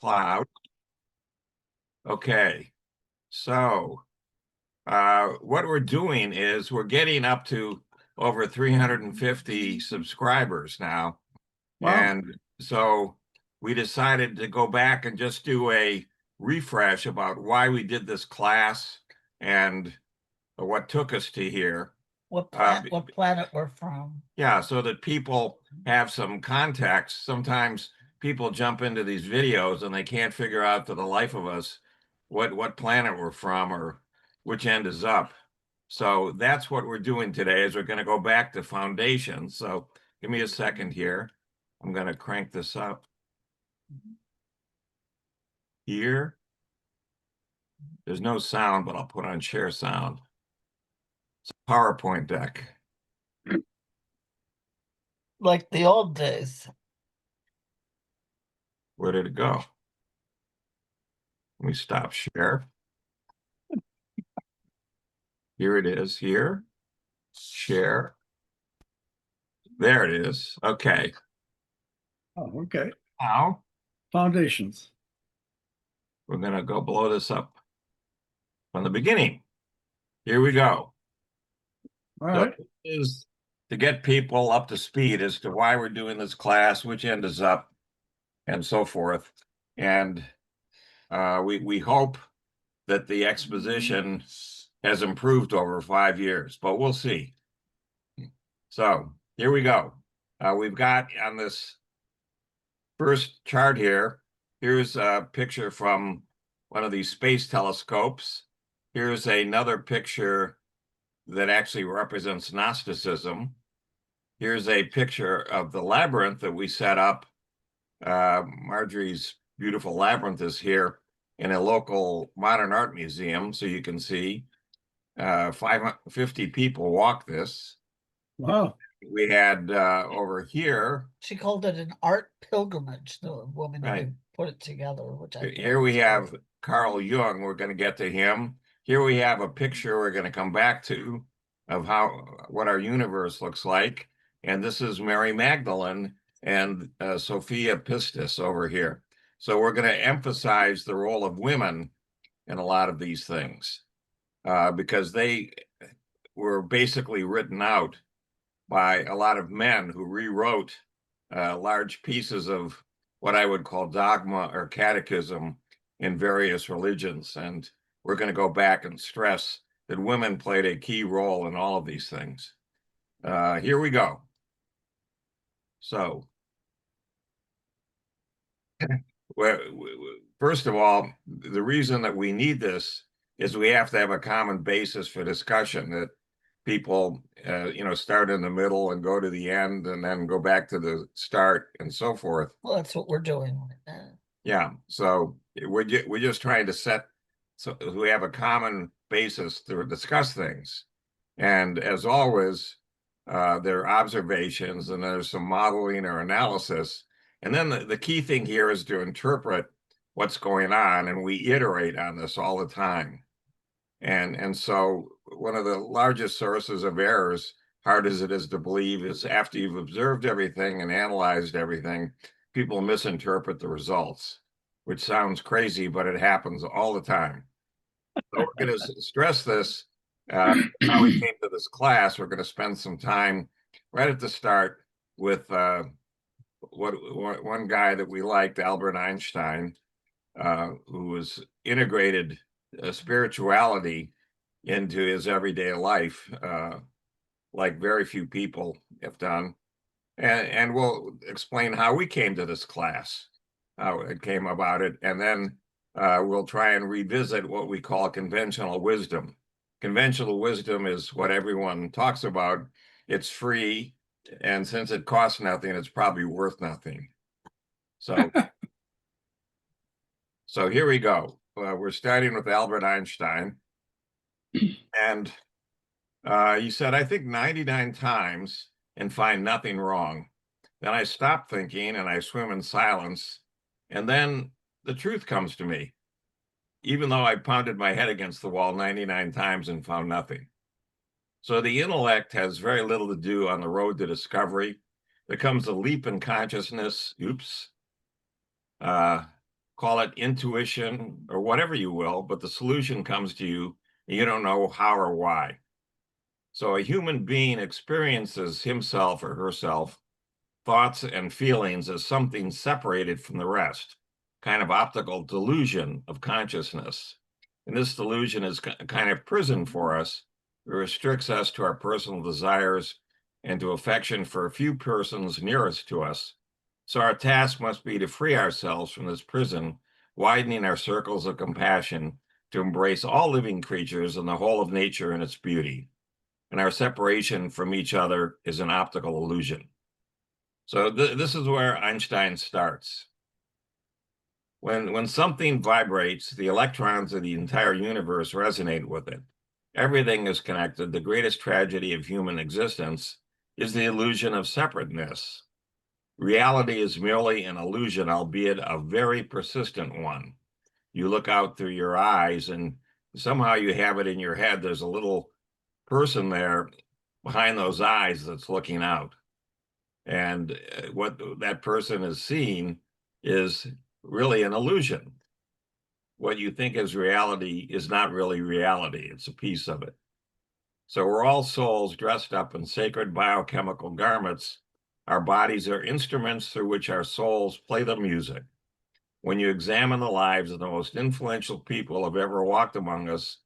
cloud. Okay, so what we're doing is we're getting up to over 350 subscribers now. Wow. And so we decided to go back and just do a refresh about why we did this class and what took us to here. What planet we're from. Yeah, so that people have some context. Sometimes people jump into these videos and they can't figure out for the life of us what planet we're from or which end is up. So that's what we're doing today is we're going to go back to foundations. So give me a second here. I'm going to crank this up. Here. There's no sound, but I'll put on share sound. It's a PowerPoint deck. Like the old days. Where did it go? Let me stop share. Here it is, here. Share. There it is. Okay. Oh, okay. Now Foundations. we're going to go blow this up from the beginning. Here we go. All right. So this is to get people up to speed as to why we're doing this class, which end is up, and so forth. And we hope that the exposition has improved over 5 years, but we'll see. So here we go. We've got on this first chart here, here's a picture from one of these space telescopes. Here's another picture that actually represents Gnosticism. Here's a picture of the labyrinth that we set up. Marjorie's beautiful labyrinth is here in a local modern art museum, so you can see 550 people walk this. Wow. We had over here. She called it an art pilgrimage, the woman Right. who put it together. Which I Here we have Carl Jung. We're going to get to him. Here we have a picture we're going to come back to of what our universe looks like. And this is Mary Magdalene and Sophia Pistis over here. So we're going to emphasize the role of women in a lot of these things because they were basically written out by a lot of men who rewrote large pieces of what I would call dogma or catechism in various religions. And we're going to go back and stress that women played a key role in all of these things. Here we go. So, well, first of all, the reason that we need this is we have to have a common basis for discussion that people, start in the middle and go to the end and then go back to the start and so forth. Well, that's what we're doing right now. Yeah, so we're just trying to set so we have a common basis to discuss things. And as always, there are observations and there's some modeling or analysis. And then the key thing here is to interpret what's going on, and we iterate on this all the time. And so one of the largest sources of errors, hard as it is to believe, is after you've observed everything and analyzed everything, people misinterpret the results, which sounds crazy, but it happens all the time. So we're going to stress this. How we came to this class, we're going to spend some time right at the start with one guy that we liked, Albert Einstein, who was integrated spirituality into his everyday life, like very few people have done. And we'll explain how we came to this class, how it came about it, and then we'll try and revisit what we call conventional wisdom. Conventional wisdom is what everyone talks about. It's free, and since it costs nothing, it's probably worth nothing. So, so here we go. We're starting with Albert Einstein. And he said, I think 99 times and find nothing wrong. Then I stop thinking and I swim in silence. And then the truth comes to me, even though I pounded my head against the wall 99 times and found nothing. So the intellect has very little to do on the road to discovery. There comes a leap in consciousness. Oops. call it intuition or whatever you will, but the solution comes to you and you don't know how or why. So a human being experiences himself or herself, thoughts and feelings as something separated from the rest, kind of optical delusion of consciousness. And this delusion is a kind of prison for us. It restricts us to our personal desires and to affection for a few persons nearest to us. So our task must be to free ourselves from this prison, widening our circles of compassion to embrace all living creatures and the whole of nature and its beauty. And our separation from each other is an optical illusion. So this is where Einstein starts. When something vibrates, the electrons of the entire universe resonate with it. Everything is connected. The greatest tragedy of human existence is the illusion of separateness. Reality is merely an illusion, albeit a very persistent one. You look out through your eyes and somehow you have it in your head. There's a little person there behind those eyes that's looking out. And what that person is seeing is really an illusion. What you think is reality is not really reality. It's a piece of it. So we're all souls dressed up in sacred biochemical garments. Our bodies are instruments through which our souls play the music. When you examine the lives of the most influential people who have ever walked among us,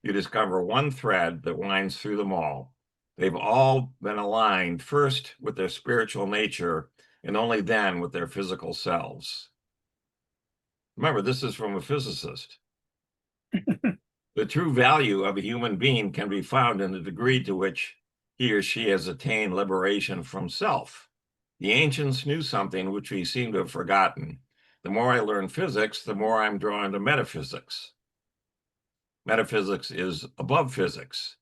you discover one thread that winds through them all. They've all been aligned first with their spiritual nature and only then with their physical selves. Remember, this is from a physicist. The true value of a human being can be found in the degree to which he or she has attained liberation from self. The ancients knew something which we seem to have forgotten. The more I learn physics, the more I'm drawn to metaphysics. Metaphysics is above physics.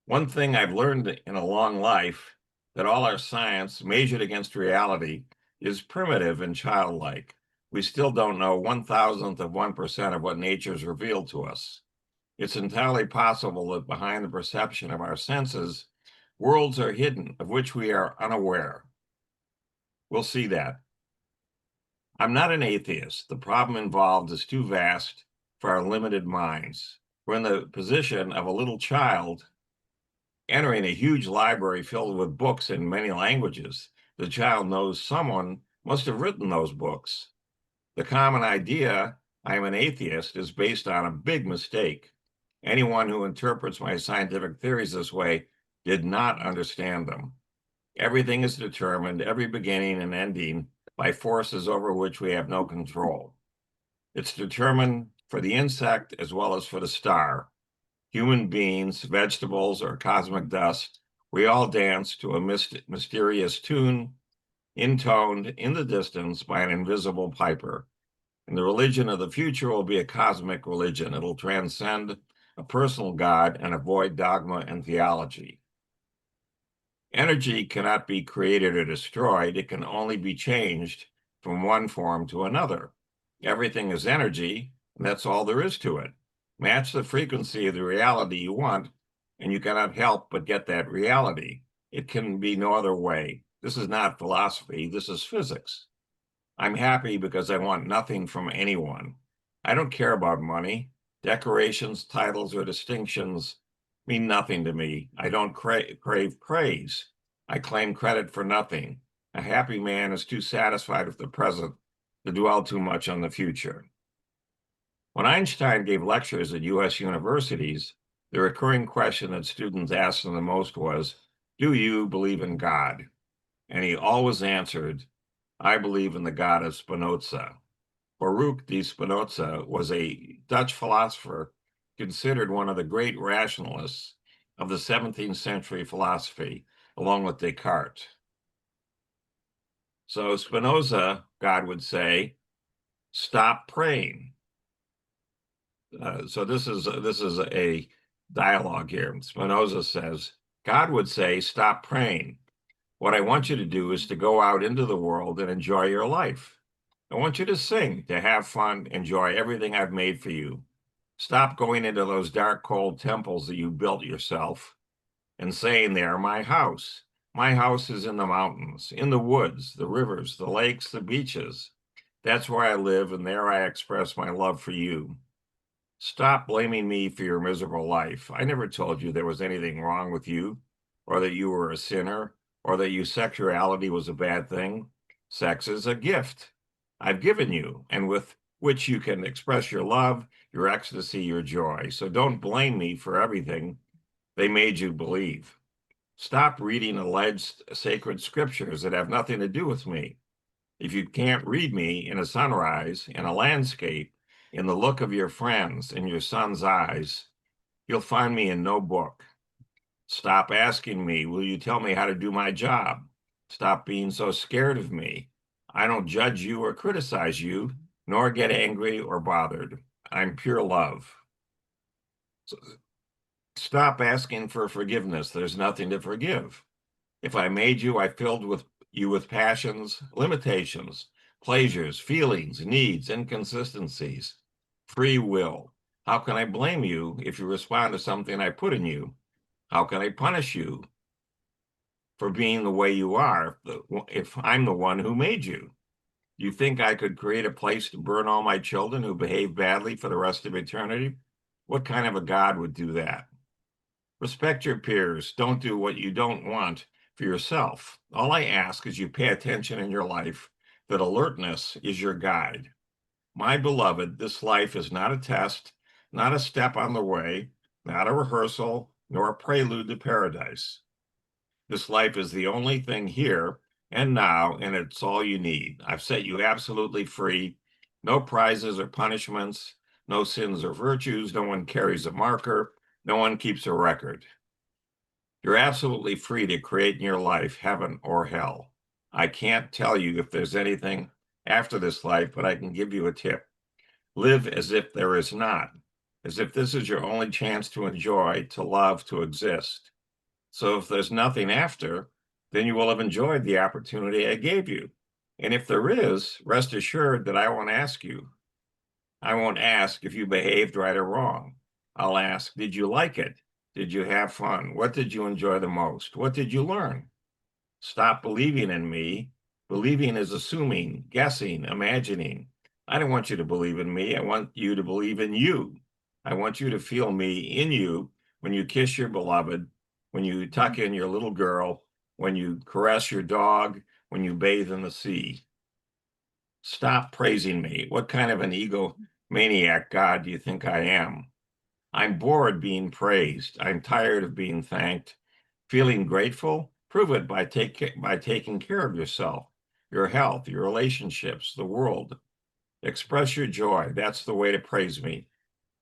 One thing I've learned in a long life, that all our science measured against reality is primitive and childlike. We still don't know 1,000th of 1% of what nature's revealed to us. It's entirely possible that behind the perception of our senses, worlds are hidden of which we are unaware. We'll see that. I'm not an atheist. The problem involved is too vast for our limited minds. We're in the position of a little child entering a huge library filled with books in many languages. The child knows someone must have written those books. The common idea, I'm an atheist, is based on a big mistake. Anyone who interprets my scientific theories this way did not understand them. Everything is determined, every beginning and ending, by forces over which we have no control. It's determined for the insect as well as for the star. Human beings, vegetables, or cosmic dust, we all dance to a mysterious tune, intoned in the distance by an invisible piper. And the religion of the future will be a cosmic religion. It'll transcend a personal God and avoid dogma and theology. Energy cannot be created or destroyed. It can only be changed from one form to another. Everything is energy, and that's all there is to it. Match the frequency of the reality you want, and you cannot help but get that reality. It can be no other way. This is not philosophy. This is physics. I'm happy because I want nothing from anyone. I don't care about money. Decorations, titles, or distinctions mean nothing to me. I don't crave praise. I claim credit for nothing. A happy man is too satisfied with the present to dwell too much on the future. When Einstein gave lectures at US universities, the recurring question that students asked him the most was, "Do you believe in God?" And he always answered, "I believe in the God of Spinoza." Baruch de Spinoza was a Dutch philosopher considered one of the great rationalists of the 17th century philosophy, along with Descartes. So Spinoza, God would say, stop praying. So this is a dialogue here. Spinoza says, God would say, stop praying. What I want you to do is to go out into the world and enjoy your life. I want you to sing, to have fun, enjoy everything I've made for you. Stop going into those dark, cold temples that you built yourself and saying they are my house. My house is in the mountains, in the woods, the rivers, the lakes, the beaches. That's where I live, and there I express my love for you. Stop blaming me for your miserable life. I never told you there was anything wrong with you, or that you were a sinner, or that your sexuality was a bad thing. Sex is a gift I've given you, and with which you can express your love, your ecstasy, your joy. So don't blame me for everything they made you believe. Stop reading alleged sacred scriptures that have nothing to do with me. If you can't read me in a sunrise, in a landscape, in the look of your friends, in your son's eyes, you'll find me in no book. Stop asking me, will you tell me how to do my job? Stop being so scared of me. I don't judge you or criticize you, nor get angry or bothered. I'm pure love. So stop asking for forgiveness. There's nothing to forgive. If I made you, I filled you with passions, limitations, pleasures, feelings, needs, inconsistencies, free will. How can I blame you if you respond to something I put in you? How can I punish you for being the way you are if I'm the one who made you? You think I could create a place to burn all my children who behave badly for the rest of eternity? What kind of a God would do that? Respect your peers. Don't do what you don't want for yourself. All I ask is you pay attention in your life, that alertness is your guide. My beloved, this life is not a test, not a step on the way, not a rehearsal, nor a prelude to paradise. This life is the only thing here and now, and it's all you need. I've set you absolutely free. No prizes or punishments, no sins or virtues. No one carries a marker. No one keeps a record. You're absolutely free to create in your life heaven or hell. I can't tell you if there's anything after this life, but I can give you a tip. Live as if there is not, as if this is your only chance to enjoy, to love, to exist. So if there's nothing after, then you will have enjoyed the opportunity I gave you. And if there is, rest assured that I won't ask you. I won't ask if you behaved right or wrong. I'll ask, did you like it? Did you have fun? What did you enjoy the most? What did you learn? Stop believing in me. Believing is assuming, guessing, imagining. I don't want you to believe in me. I want you to believe in you. I want you to feel me in you when you kiss your beloved, when you tuck in your little girl, when you caress your dog, when you bathe in the sea. Stop praising me. What kind of an egomaniac God do you think I am? I'm bored being praised. I'm tired of being thanked. Feeling grateful? Prove it by taking care of yourself, your health, your relationships, the world. Express your joy. That's the way to praise me.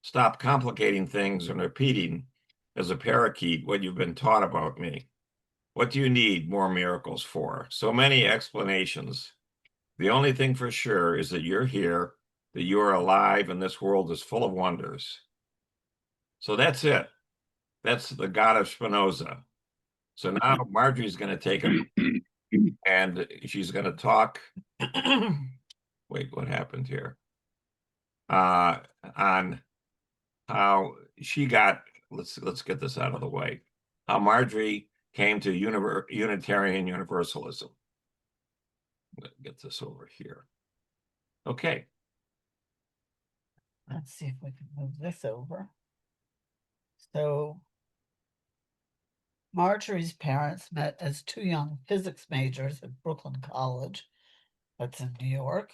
Stop complicating things and repeating as a parakeet what you've been taught about me. What do you need more miracles for? So many explanations. The only thing for sure is that you're here, that you are alive, and this world is full of wonders. So that's it. That's the God of Spinoza. So now Marjorie's going to take it and she's going to talk. Wait, what happened here? On how she got, let's get this out of the way. How Marjorie came to Unitarian Universalism. Let's get this over here. Okay. Let's see if we can move this over. So Marjorie's parents met as two young physics majors at Brooklyn College, that's in New York,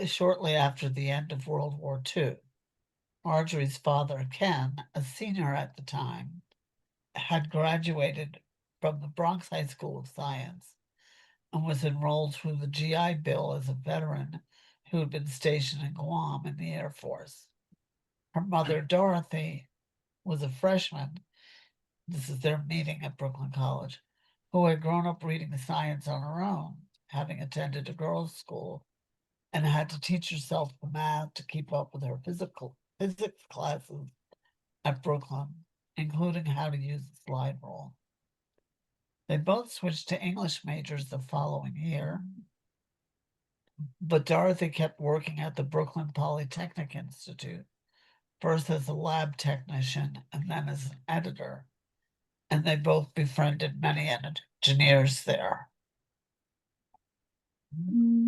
shortly after the end of World War II. Marjorie's father, Ken, a senior at the time, had graduated from the Bronx High School of Science and was enrolled through the GI Bill as a veteran who had been stationed in Guam in the Air Force. Her mother, Dorothy, was a freshman. This is their meeting at Brooklyn College, who had grown up reading science on her own, having attended a girls' school, and had to teach herself the math to keep up with her physics classes at Brooklyn, including how to use the slide rule. They both switched to English majors the following year, but Dorothy kept working at the Brooklyn Polytechnic Institute, first as a lab technician and then as an editor, and they both befriended many engineers there.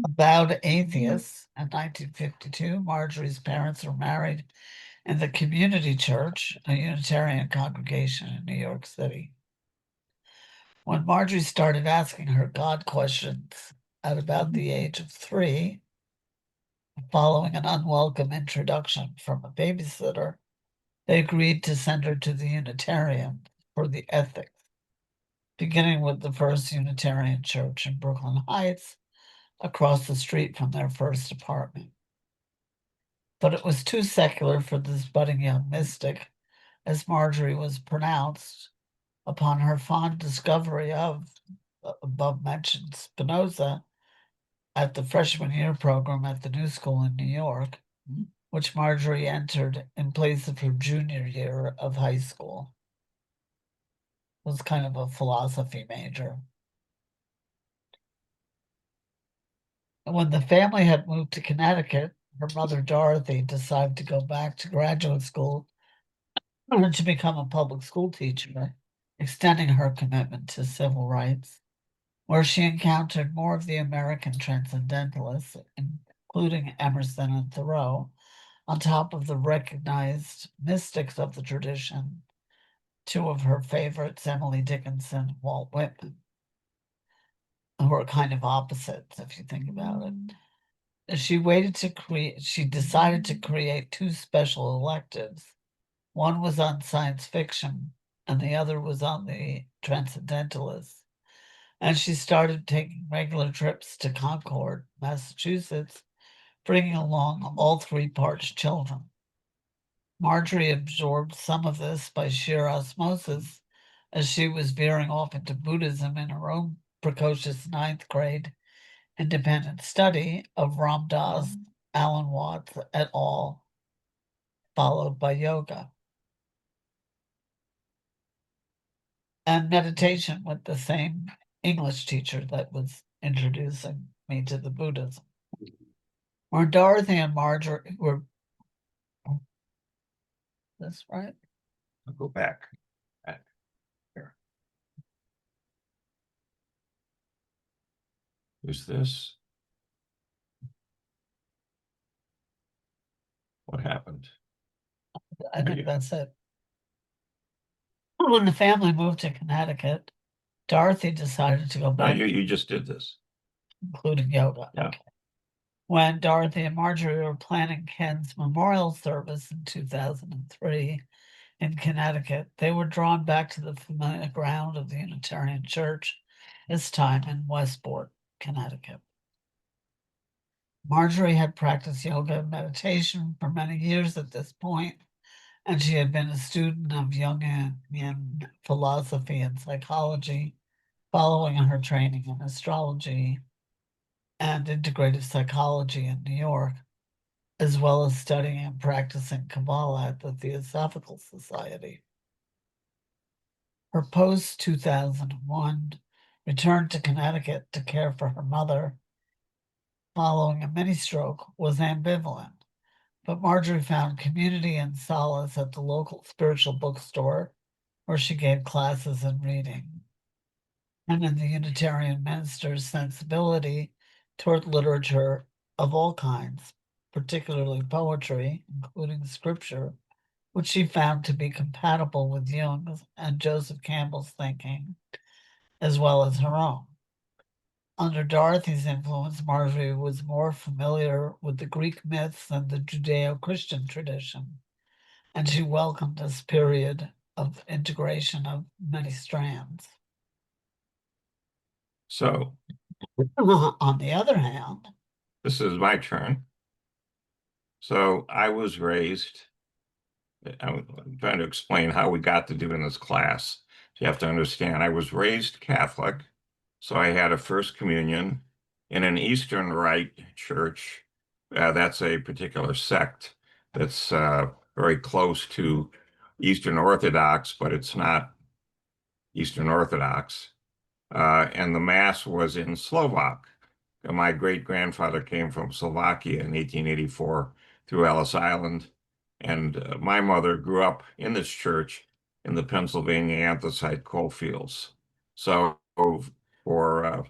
avowed atheists. In 1952, Marjorie's parents were married in the Community Church, a Unitarian congregation in New York City. When Marjorie started asking her God questions at about the age of 3, following an unwelcome introduction from a babysitter, they agreed to send her to the Unitarian for the ethics, beginning with the First Unitarian Church in Brooklyn Heights, across the street from their first apartment. But it was too secular for this budding young mystic, as Marjorie was pronounced upon her fond discovery of above-mentioned Spinoza at the freshman year program at the New School in New York, which Marjorie entered in place of her junior year of high school. It was kind of a philosophy major. And when the family had moved to Connecticut, her mother Dorothy decided to go back to graduate school and to become a public school teacher, extending her commitment to civil rights, where she encountered more of the American transcendentalists, including Emerson and Thoreau, on top of the recognized mystics of the tradition, 2 of her favorites, Emily Dickinson and Walt Whitman, who are kind of opposites if you think about it. She decided to create 2 special electives. One was on science fiction and the other was on the transcendentalists. And she started taking regular trips to Concord, Massachusetts, bringing along all 3 Partch children. Marjorie absorbed some of this by sheer osmosis as she was veering off into Buddhism in her own precocious 9th grade independent study of Ram Dass, Alan Watts et al., followed by yoga and meditation with the same English teacher that was introducing me to the Buddhism. When Dorothy and Marjorie were, that's right. I'll go back. Here. Is this? What happened? I think you- that's it. When the family moved to Connecticut, Dorothy decided to go No, back, you just did this. including yoga. Yeah. Okay. When Dorothy and Marjorie were planning Ken's memorial service in 2003 in Connecticut, they were drawn back to the familiar ground of the Unitarian Church, this time in Westport, Connecticut. Marjorie had practiced yoga and meditation for many years at this point, and she had been a student of Jungian philosophy and psychology, following her training in astrology and integrative psychology in New York, as well as studying and practicing Kabbalah at the Theosophical Society. Her post-2001 return to Connecticut to care for her mother following a mini stroke was ambivalent, but Marjorie found community and solace at the local spiritual bookstore where she gave classes in reading, and in the Unitarian minister's sensibility toward literature of all kinds, particularly poetry, including scripture, which she found to be compatible with Jung's and Joseph Campbell's thinking, as well as her own. Under Dorothy's influence, Marjorie was more familiar with the Greek myths and the Judeo-Christian tradition, and she welcomed this period of integration of many strands. So On the other hand, this is my turn. So I was raised, I'm trying to explain how we got to doing this class. You have to understand, I was raised Catholic, so I had a First Communion in an Eastern Rite church. That's a particular sect that's very close to Eastern Orthodox, but it's not Eastern Orthodox. And the Mass was in Slovak. My great-grandfather came from Slovakia in 1884 through Ellis Island. And my mother grew up in this church in the Pennsylvania anthracite coal fields. So for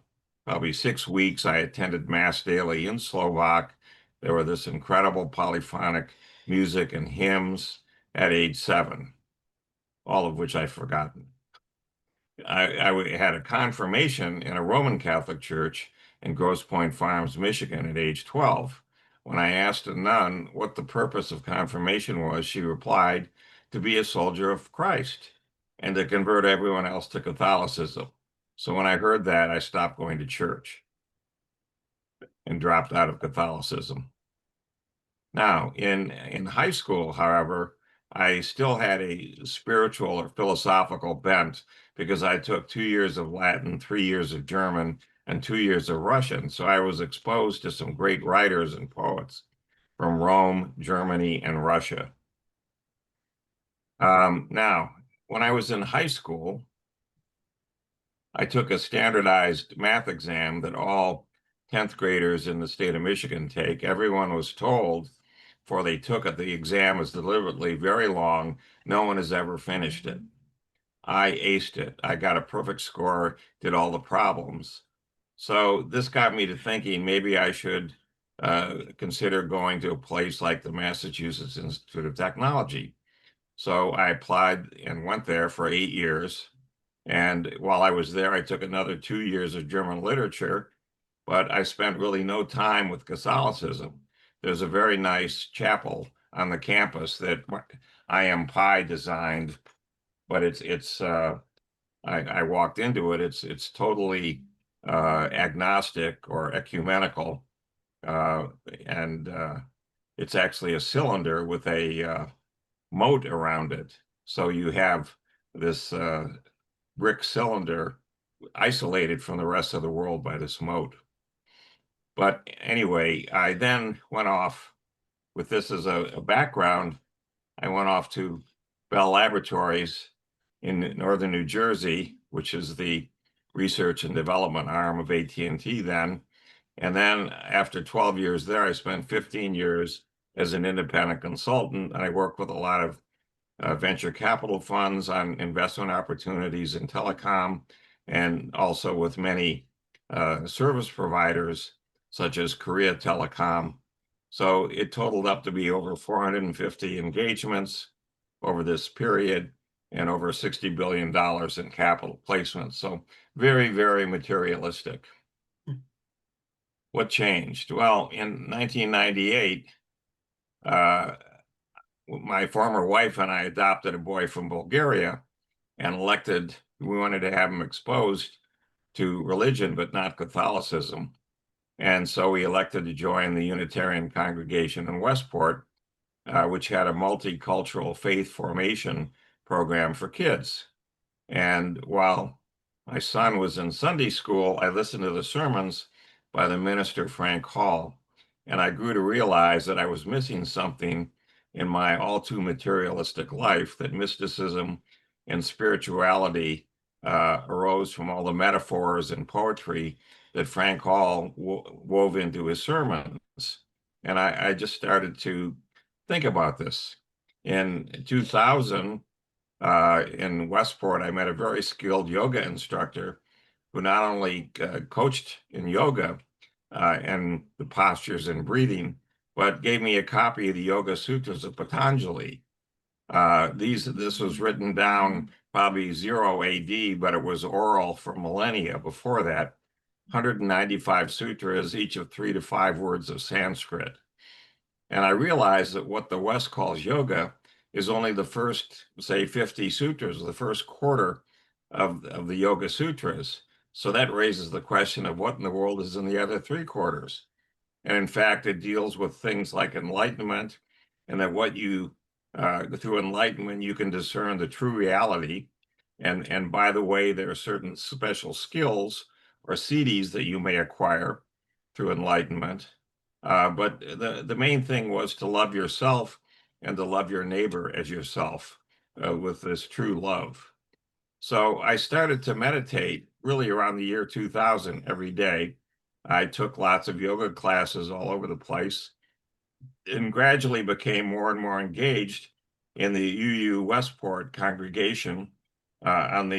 probably 6 weeks, I attended Mass daily in Slovak. There were this incredible polyphonic music and hymns at age 7, all of which I've forgotten. I had a confirmation in a Roman Catholic church in Grosse Pointe Farms, Michigan at age 12. When I asked a nun what the purpose of confirmation was, she replied, to be a soldier of Christ and to convert everyone else to Catholicism. So when I heard that, I stopped going to church and dropped out of Catholicism. Now, in high school, however, I still had a spiritual or philosophical bent because I took 2 years of Latin, 3 years of German, and 2 years of Russian. So I was exposed to some great writers and poets from Rome, Germany, and Russia. Now, when I was in high school, I took a standardized math exam that all 10th graders in the state of Michigan take. Everyone was told before they took it, the exam is deliberately very long. No one has ever finished it. I aced it. I got a perfect score, did all the problems. So this got me to thinking maybe I should consider going to a place like the Massachusetts Institute of Technology. So I applied and went there for 8 years. And while I was there, I took another 2 years of German literature, but I spent really no time with Catholicism. There's a very nice chapel on the campus that I.M. Pye designed, but I walked into it. It's totally agnostic or ecumenical, and it's actually a cylinder with a moat around it. So you have this brick cylinder isolated from the rest of the world by this moat. But anyway, I then went off with this as a background. I went off to Bell Laboratories in northern New Jersey, which is the research and development arm of AT&T then. And then after 12 years there, I spent 15 years as an independent consultant. And I worked with a lot of venture capital funds on investment opportunities in telecom, and also with many service providers such as Korea Telecom. So it totaled up to be over 450 engagements over this period and over $60 billion in capital placements. So very, very materialistic. What changed? Well, in 1998, my former wife and I adopted a boy from Bulgaria and we wanted to have him exposed to religion, but not Catholicism. And so we elected to join the Unitarian congregation in Westport, which had a multicultural faith formation program for kids. And while my son was in Sunday school, I listened to the sermons by the minister, Frank Hall, and I grew to realize that I was missing something in my all too materialistic life, that mysticism and spirituality arose from all the metaphors and poetry that Frank Hall wove into his sermons. And I just started to think about this. In 2000, in Westport, I met a very skilled yoga instructor who not only coached in yoga and the postures and breathing, but gave me a copy of the Yoga Sutras of Patanjali. This was written down probably 0 AD, but it was oral for millennia before that. 195 sutras, each of 3 to 5 words of Sanskrit. And I realized that what the West calls yoga is only the first, say, 50 sutras, the first quarter of the Yoga Sutras. So that raises the question of what in the world is in the other 3 quarters. And in fact, it deals with things like enlightenment, and that through enlightenment, you can discern the true reality. And by the way, there are certain special skills or siddhis that you may acquire through enlightenment. But the main thing was to love yourself and to love your neighbor as yourself with this true love. So I started to meditate really around the year 2000 every day. I took lots of yoga classes all over the place and gradually became more and more engaged in the UU Westport congregation on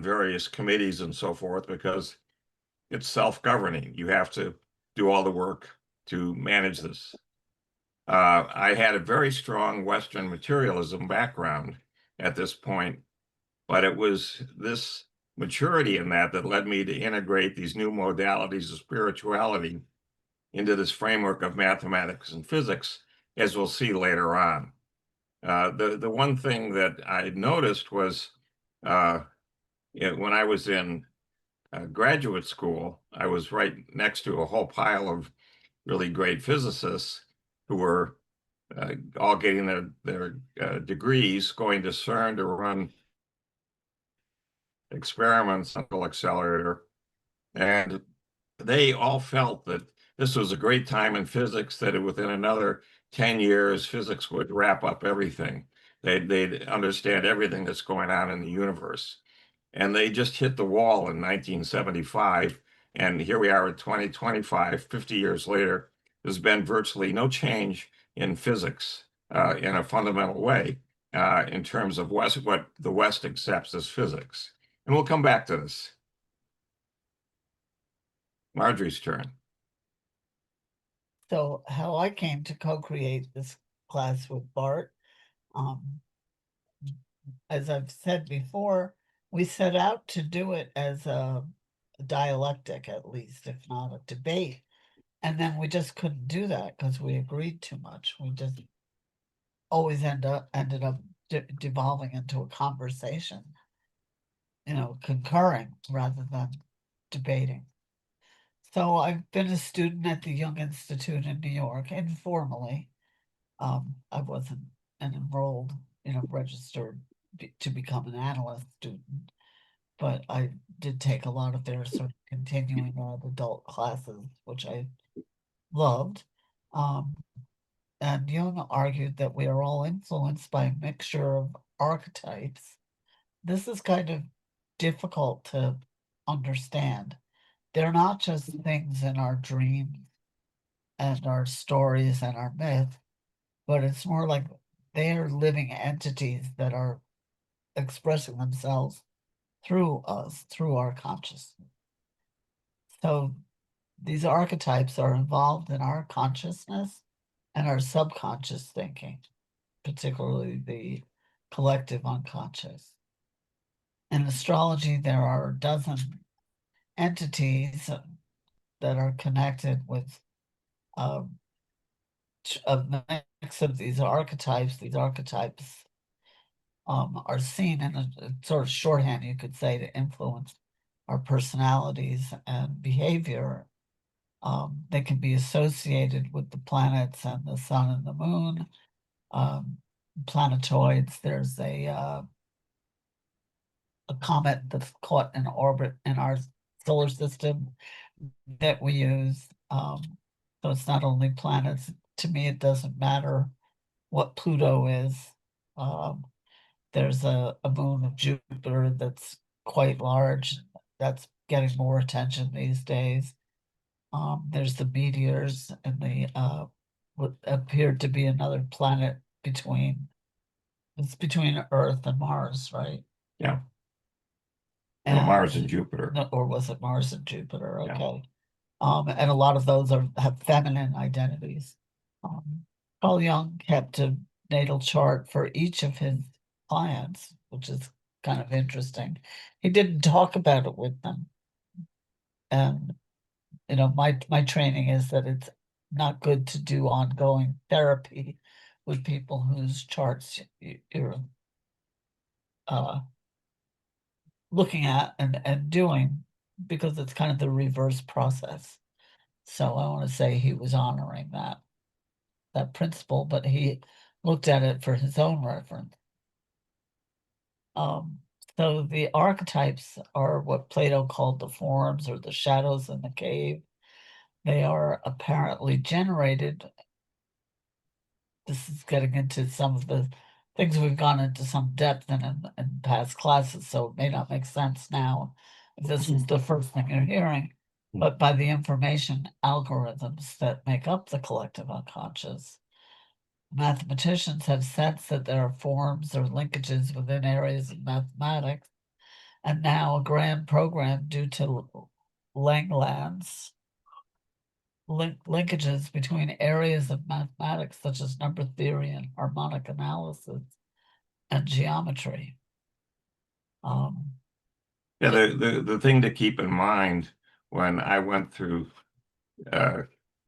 various committees and so forth, because it's self-governing. You have to do all the work to manage this. I had a very strong Western materialism background at this point, but it was this maturity in that led me to integrate these new modalities of spirituality into this framework of mathematics and physics, as we'll see later on. The one thing that I noticed was when I was in graduate school, I was right next to a whole pile of really great physicists who were all getting their degrees, going to CERN to run experiments on the accelerator. And they all felt that this was a great time in physics, that within another 10 years, physics would wrap up everything. They'd understand everything that's going on in the universe. And they just hit the wall in 1975. And here we are at 2025, 50 years later. There's been virtually no change in physics in a fundamental way in terms of what the West accepts as physics. And we'll come back to this. Marjorie's turn. So how I came to co-create this class with Bart, as I've said before, we set out to do it as a dialectic, at least, if not a debate. And then we just couldn't do that because we agreed too much. We just always ended up devolving into a conversation, concurring rather than debating. So I've been a student at the Young Institute in New York, informally. I wasn't an enrolled, registered to become an analyst student, but I did take a lot of their sort of continuing adult classes, which I loved. And Jung argued that we are all influenced by a mixture of archetypes. This is kind of difficult to understand. They're not just things in our dreams and our stories and our myth, but it's more like they are living entities that are expressing themselves through us, through our consciousness. So these archetypes are involved in our consciousness and our subconscious thinking, particularly the collective unconscious. In astrology, there are a dozen entities that are connected with a mix of these archetypes. These archetypes are seen in a sort of shorthand, you could say, to influence our personalities and behavior. They can be associated with the planets and the sun and the moon, planetoids. There's a comet that's caught in orbit in our solar system that we use. So it's not only planets. To me, it doesn't matter what Pluto is. There's a moon of Jupiter that's quite large. That's getting more attention these days. There's the meteors and the what appeared to be another planet between Earth and Mars, right? Yeah. No, Mars and Jupiter. Or was it Mars and Jupiter? Yeah. Okay. And a lot of those have feminine identities. Carl Jung kept a natal chart for each of his clients, which is kind of interesting. He didn't talk about it with them. And, my training is that it's not good to do ongoing therapy with people whose charts you're looking at and doing, because it's kind of the reverse process. So I want to say he was honoring that principle, but he looked at it for his own reference. So the archetypes are what Plato called the forms or the shadows in the cave. They are apparently generated. This is getting into some of the things we've gone into some depth in past classes, so it may not make sense now if this is the first thing you're hearing, but by the information algorithms that make up the collective unconscious. Mathematicians have sensed that there are forms or linkages within areas of mathematics, and now a grand program due to Langlands linkages between areas of mathematics such as number theory and harmonic analysis and geometry. Yeah, the thing to keep in mind when I went through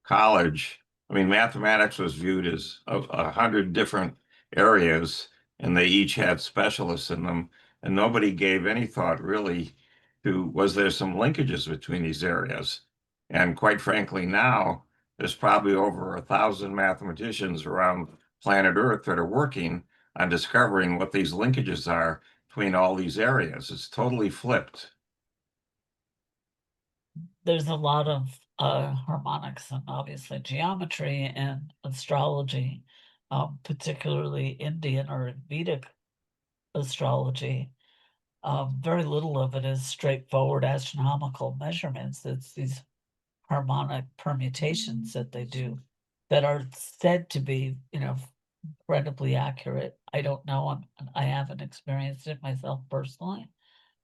college, I mean, mathematics was viewed as 100 different areas, and they each had specialists in them, and nobody gave any thought really to was there some linkages between these areas. And quite frankly, now there's probably over 1,000 mathematicians around planet Earth that are working on discovering what these linkages are between all these areas. It's totally flipped. There's a lot of harmonics and obviously geometry and astrology, particularly Indian or Vedic astrology. Very little of it is straightforward astronomical measurements. It's these harmonic permutations that they do that are said to be, incredibly accurate. I don't know. I haven't experienced it myself personally.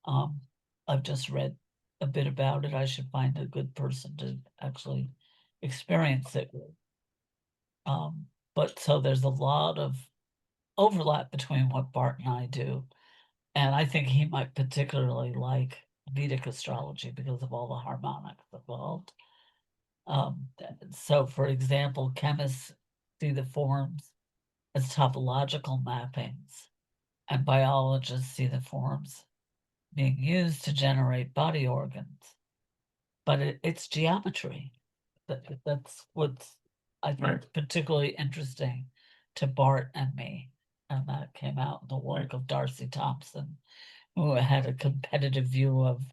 I've just read a bit about it. I should find a good person to actually experience it with. But so there's a lot of overlap between what Bart and I do. And I think he might particularly like Vedic astrology because of all the harmonics involved. So for example, chemists see the forms as topological mappings, and biologists see the forms being used to generate body organs. But it's geometry. That's what's, I think, Right. particularly interesting to Bart and me. And that came out in the work Right. of Darcy Thompson, who had a competitive view of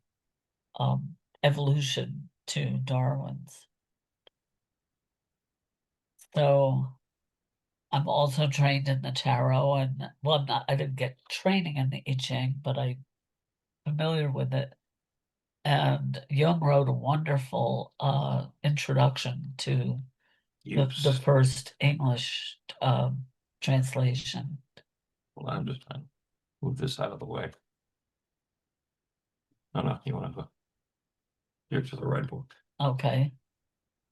evolution to Darwin's. So I'm also trained in the tarot, and well, I didn't get training in the I Ching, but I'm familiar with it. And Jung wrote a wonderful introduction to the first English translation. Well, I'm just trying to move this out of the way. No, you want to go here to the right book. Okay.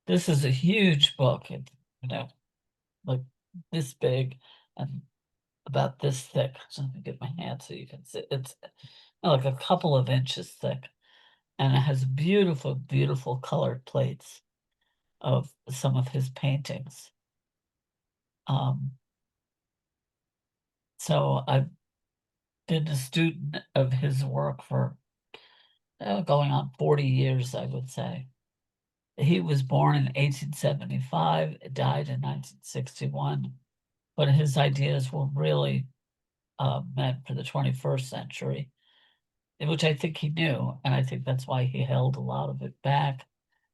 This is a huge book. It's, like this big and about this thick. So let me get my hand so you can see. It's like a couple of inches thick. And it has beautiful, beautiful colored plates of some of his paintings. So I've been a student of his work for going on 40 years, I would say. He was born in 1875, died in 1961, but his ideas were really meant for the 21st century, which I think he knew, and I think that's why he held a lot of it back.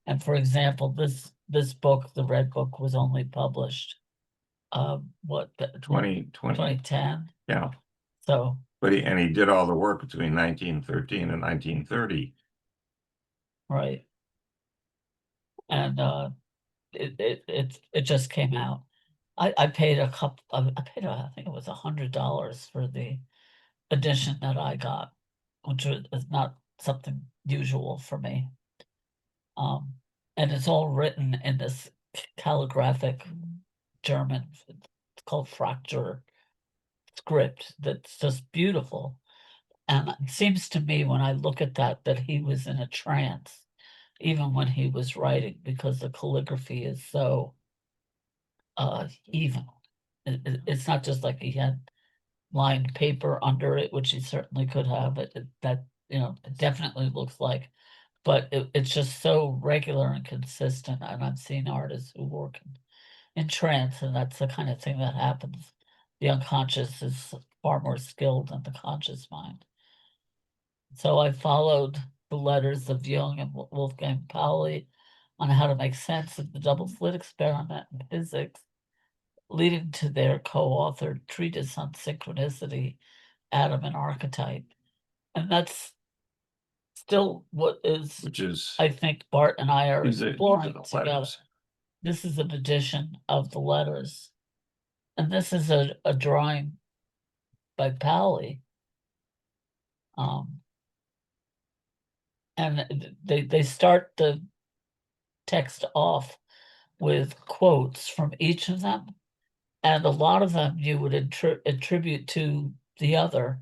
And for example, this book, the Red Book, was only published 2020. 2010. Yeah. So, But he did all the work between 1913 and 1930. right. And it just came out. I paid I think it was $100 for the edition that I got, which is not something usual for me. And it's all written in this calligraphic German. It's called fracture script. That's just beautiful. And it seems to me when I look at that he was in a trance, even when he was writing, because the calligraphy is so even. It's not just like he had lined paper under it, which he certainly could have. It definitely looks like, but it's just so regular and consistent. And I've seen artists who work in trance, and that's the kind of thing that happens. The unconscious is far more skilled than the conscious mind. So I followed the letters of Jung and Wolfgang Pauli on how to make sense of the double slit experiment in physics, leading to their co-authored treatise on synchronicity, atom and archetype. And that's still what is, Which is, I think Bart and I are these are exploring the together. letters. This is an edition of the letters. And this is a drawing by Pauli. and they start the text off with quotes from each of them, and a lot of them you would attribute to the other.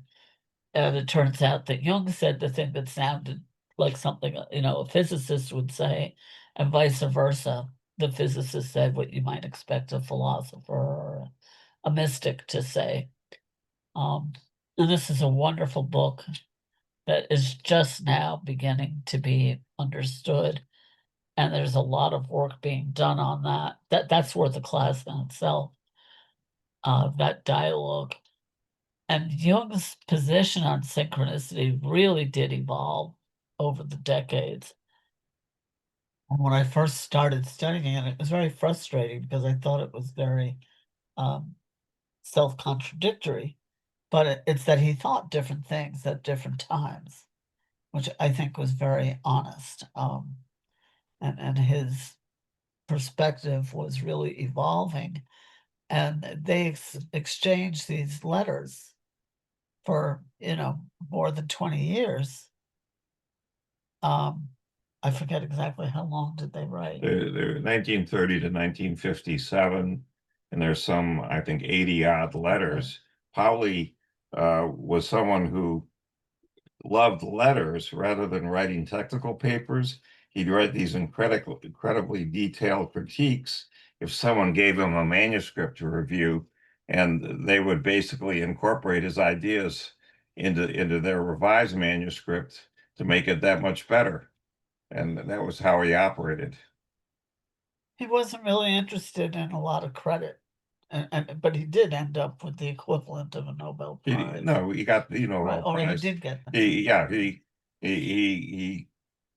And it turns out that Jung said the thing that sounded like something, a physicist would say, and vice versa. The physicist said what you might expect a philosopher or a mystic to say. And this is a wonderful book that is just now beginning to be understood. And there's a lot of work being done on that. That's worth a class in itself, that dialogue. And Jung's position on synchronicity really did evolve over the decades. And when I first started studying it, it was very frustrating because I thought it was very self-contradictory. But it's that he thought different things at different times, which I think was very honest. And his perspective was really evolving. And they exchanged these letters for, more than 20 years. I forget exactly how long did they write. They're 1930 to 1957, and there's some, I think, 80 odd letters. Pauli was someone who loved letters rather than writing technical papers. He'd write these incredibly detailed critiques if someone gave him a manuscript to review, and they would basically incorporate his ideas into their revised manuscript to make it that much better. And that was how he operated. He wasn't really interested in a lot of credit, but he did end up with the equivalent of a Nobel Prize. No, he got the Right, Nobel or he Prize. did get them. Yeah, he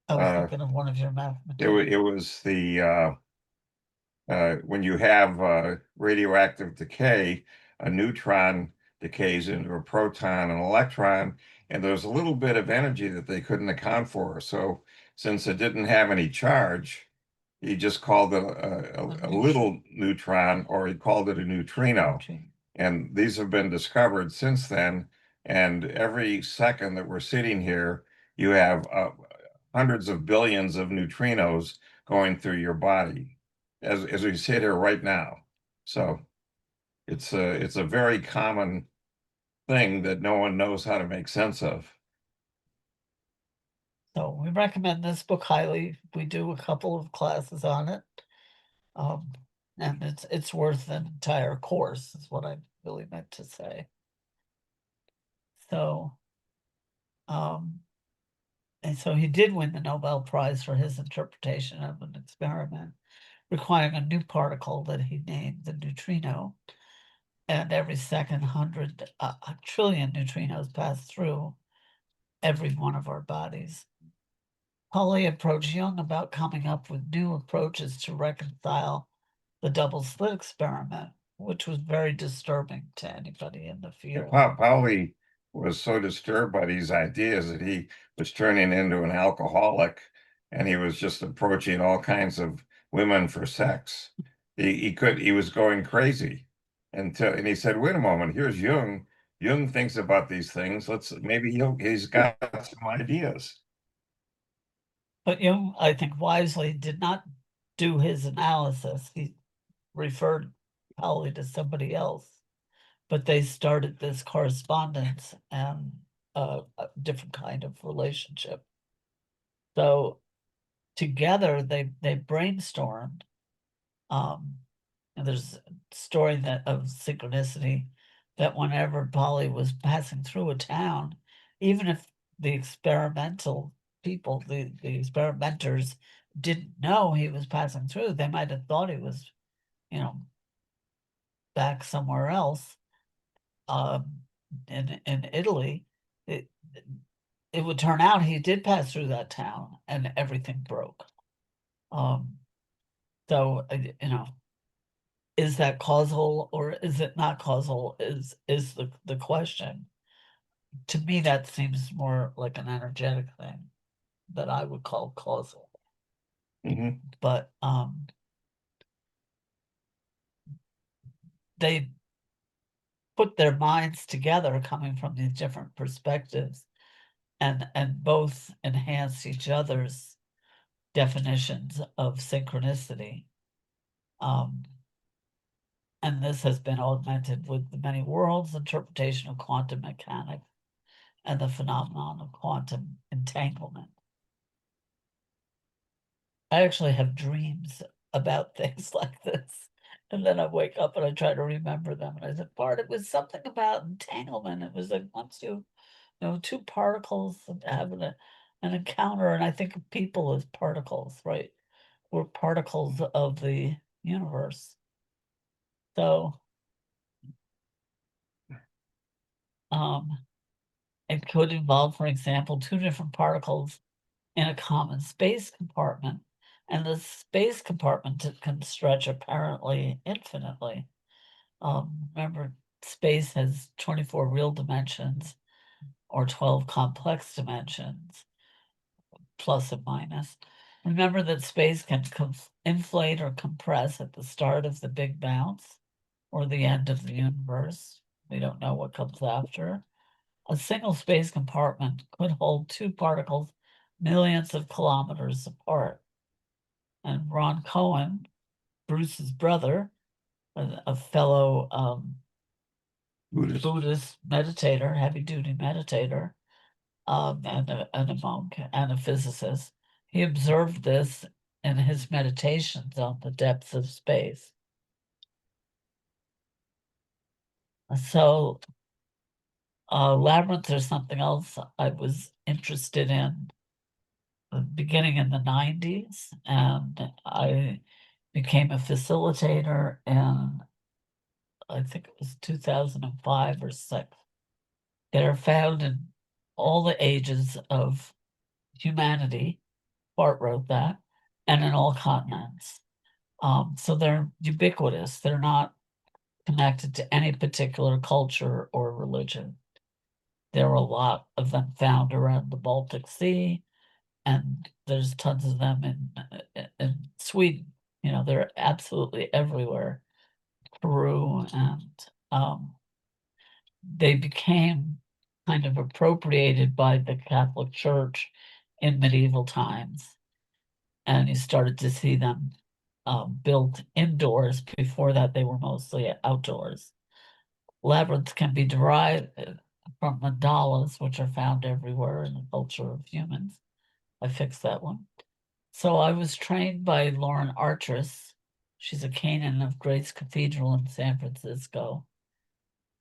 I was uh, thinking of one of your mathematicians. it was the when you have radioactive decay, a neutron decays into a proton and electron, and there's a little bit of energy that they couldn't account for. So since it didn't have any charge, he just called it a little neutron, or he called it a neutrino. And these have been discovered since then. And every second that we're sitting here, you have hundreds of billions of neutrinos going through your body as we sit here right now. So it's a very common thing that no one knows how to make sense of. So we recommend this book highly. We do a couple of classes on it. And it's worth an entire course, is what I really meant to say. So, and so he did win the Nobel Prize for his interpretation of an experiment requiring a new particle that he named the neutrino. And every second, a trillion neutrinos pass through every one of our bodies. Pauli approached Jung about coming up with new approaches to reconcile the double slit experiment, which was very disturbing to anybody in the field. Pauli was so disturbed by these ideas that he was turning into an alcoholic, and he was just approaching all kinds of women for sex. He was going crazy and he said, wait a moment, here's Jung. Jung thinks about these things. He's got some ideas. But Jung, I think, wisely did not do his analysis. He referred Pauli to somebody else, but they started this correspondence and a different kind of relationship. So together they brainstormed. And there's a story of synchronicity that whenever Pauli was passing through a town, even if the experimental people, the experimenters didn't know he was passing through, they might have thought he was, back somewhere else. In Italy, it would turn out he did pass through that town and everything broke. So is that causal or is it not causal is the question. To me, that seems more like an energetic thing that I would call causal. Mhm. But they put their minds together coming from these different perspectives and both enhance each other's definitions of synchronicity. And this has been augmented with the many worlds interpretation of quantum mechanics and the phenomenon of quantum entanglement. I actually have dreams about things like this. And then I wake up and I try to remember them. And I said, Bart, it was something about entanglement. It was like once two particles have an encounter, and I think of people as particles, right? We're particles of the universe. So it could involve, for example, two different particles in a common space compartment, and the space compartment can stretch apparently infinitely. Remember, space has 24 real dimensions or 12 complex dimensions, plus and minus. Remember that space can inflate or compress at the start of the Big Bounce or the end of the universe. We don't know what comes after. A single space compartment could hold two particles millions of kilometers apart. And Ron Cohen, Bruce's brother, a fellow Buddhist meditator, heavy-duty meditator, and a monk and a physicist, he observed this in his meditations on the depths of space. So Labyrinth is something else I was interested in beginning in the 90s, and I became a facilitator in, I think it was 2005 or 6. That are found in all the ages of humanity. Bart wrote that, and in all continents. So they're ubiquitous. They're not connected to any particular culture or religion. There are a lot of them found around the Baltic Sea, and there's tons of them in Sweden. They're absolutely everywhere. Peru, and they became kind of appropriated by the Catholic Church in medieval times. And you started to see them built indoors. Before that, they were mostly outdoors. Labyrinths can be derived from mandalas, which are found everywhere in the culture of humans. I fixed that one. So I was trained by Lauren Artress. She's a canon of Grace Cathedral in San Francisco,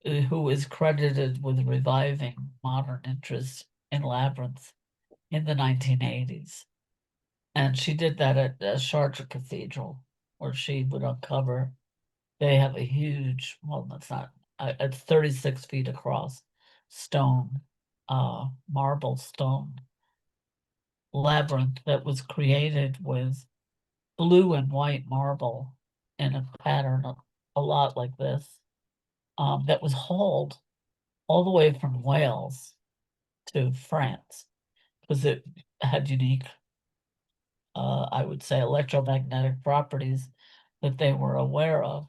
who is credited with reviving modern interest in labyrinths in the 1980s. And she did that at Chartres Cathedral, where she would uncover, they have a huge, well, that's not, it's 36 feet across, stone, marble stone labyrinth that was created with blue and white marble in a pattern a lot like this, that was hauled all the way from Wales to France because it had unique, I would say, electromagnetic properties that they were aware of,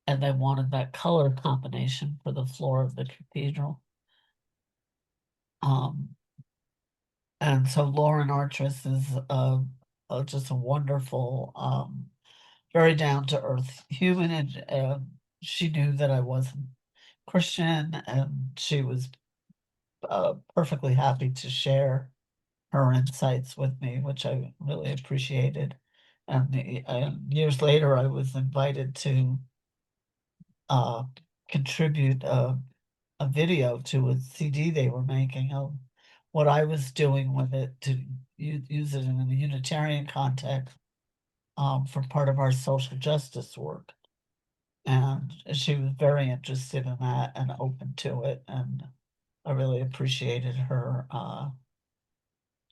and they wanted that color combination for the floor of the cathedral. And so Lauren Artress is just a wonderful, very down-to-earth human, and she knew that I wasn't Christian, and she was perfectly happy to share her insights with me, which I really appreciated. And years later, I was invited to contribute a video to a CD they were making of what I was doing with it to use it in a Unitarian context for part of our social justice work. And she was very interested in that and open to it. And I really appreciated her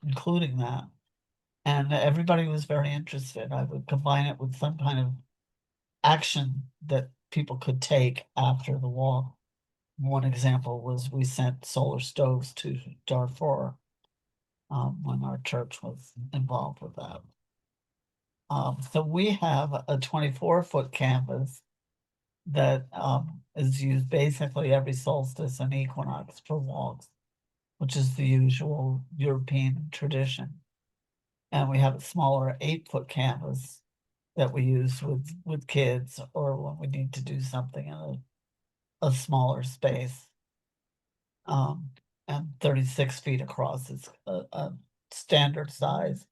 including that. And everybody was very interested. I would combine it with some kind of action that people could take after the walk. One example was we sent solar stoves to Darfur when our church was involved with that. So we have a 24-foot canvas that is used basically every solstice and equinox for walks, which is the usual European tradition. And we have a smaller 8-foot canvas that we use with kids or when we need to do something in a smaller space. And 36 feet across is a standard size.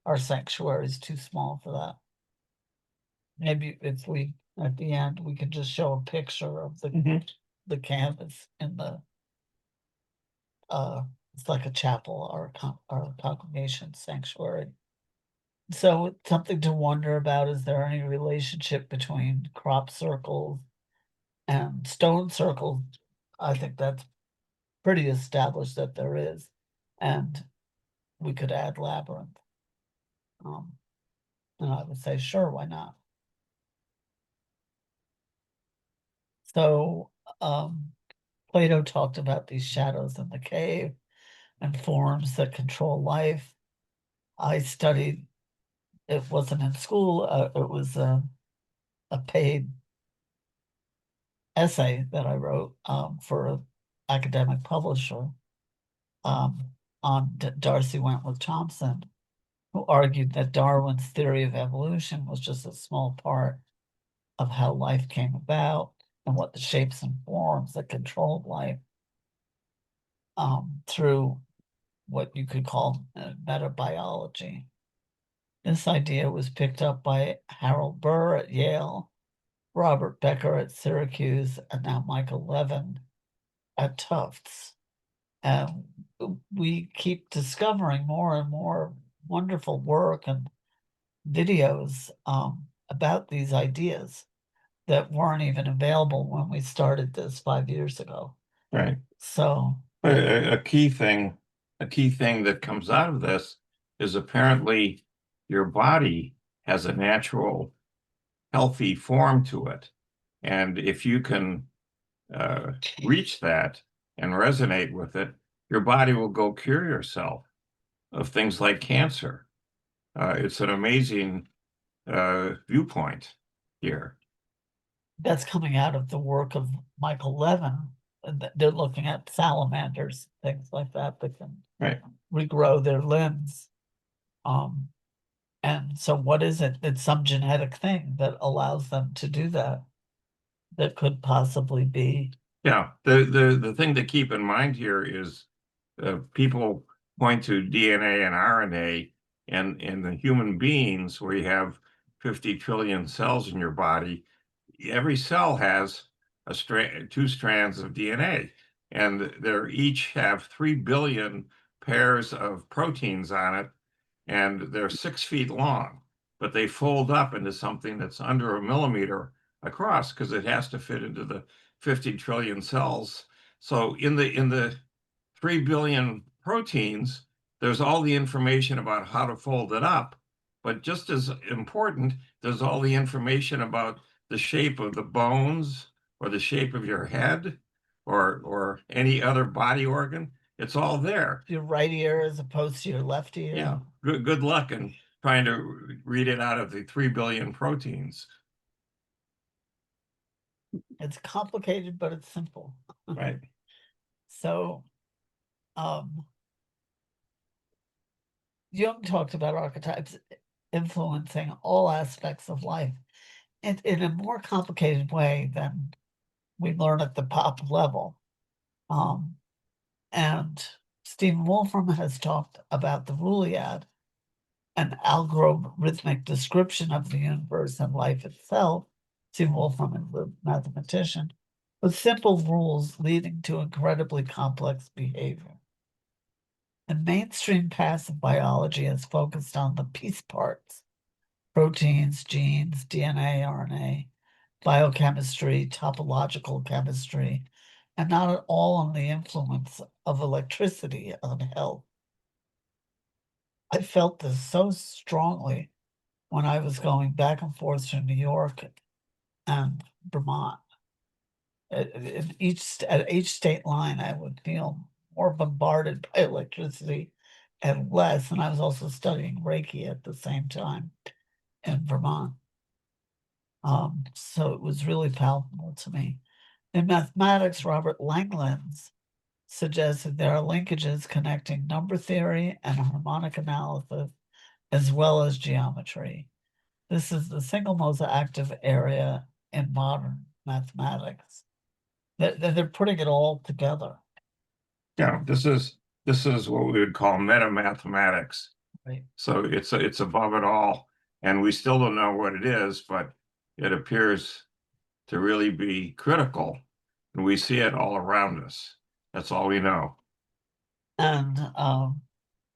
Our sanctuary is too small for that. Maybe if we, at the end, we could just show a picture of the canvas in the, it's like a chapel, our congregation sanctuary. So it's something to wonder about, is there any relationship between crop circles and stone circles? I think that's pretty established that there is, and we could add labyrinth. And I would say, sure, why not? So, Plato talked about these shadows in the cave and forms that control life. I studied, it wasn't in school, it was a paid essay that I wrote for an academic publisher on Darcy Wentworth Thompson, who argued that Darwin's theory of evolution was just a small part of how life came about and what the shapes and forms that controlled life through what you could call metabiology. This idea was picked up by Harold Burr at Yale, Robert Becker at Syracuse, and now Michael Levin at Tufts. And we keep discovering more and more wonderful work and videos about these ideas that weren't even available when we started this 5 years ago. Right. So A key thing that comes out of this is apparently your body has a natural, healthy form to it. And if you can reach that and resonate with it, your body will go cure yourself of things like cancer. It's an amazing viewpoint here. that's coming out of the work of Michael Levin. And they're looking at salamanders, things like that can Right. regrow their limbs. And so what is it? It's some genetic thing that allows them to do that. That could possibly be. Yeah, the thing to keep in mind here is people point to DNA and RNA, and in the human beings, where you have 50 trillion cells in your body, every cell has two strands of DNA, and they each have 3 billion pairs of proteins on it, and they're 6 feet long, but they fold up into something that's under a millimeter across because it has to fit into the 50 trillion cells. So in the 3 billion proteins, there's all the information about how to fold it up. But just as important, there's all the information about the shape of the bones or the shape of your head or any other body organ. It's all there. Your right ear as opposed to your left ear. Yeah, good luck in trying to read it out of the 3 billion proteins. It's complicated, but it's simple. Right. So, Jung talked about archetypes influencing all aspects of life in a more complicated way than we learn at the pop level. And Stephen Wolfram has talked about the Ruliad, an algorithmic description of the universe and life itself. Stephen Wolfram is a mathematician, with simple rules leading to incredibly complex behavior. And mainstream passive biology is focused on the piece parts: proteins, genes, DNA, RNA, biochemistry, topological chemistry, and not at all on the influence of electricity on health. I felt this so strongly when I was going back and forth to New York and Vermont. At each state line, I would feel more bombarded by electricity and less. And I was also studying Reiki at the same time in Vermont. So it was really palpable to me. In mathematics, Robert Langlands suggests that there are linkages connecting number theory and harmonic analysis, as well as geometry. This is the single most active area in modern mathematics. They're putting it all together, Yeah, this is what we would call meta mathematics. right? So it's above it all, and we still don't know what it is, but it appears to really be critical, and we see it all around us. That's all we know. And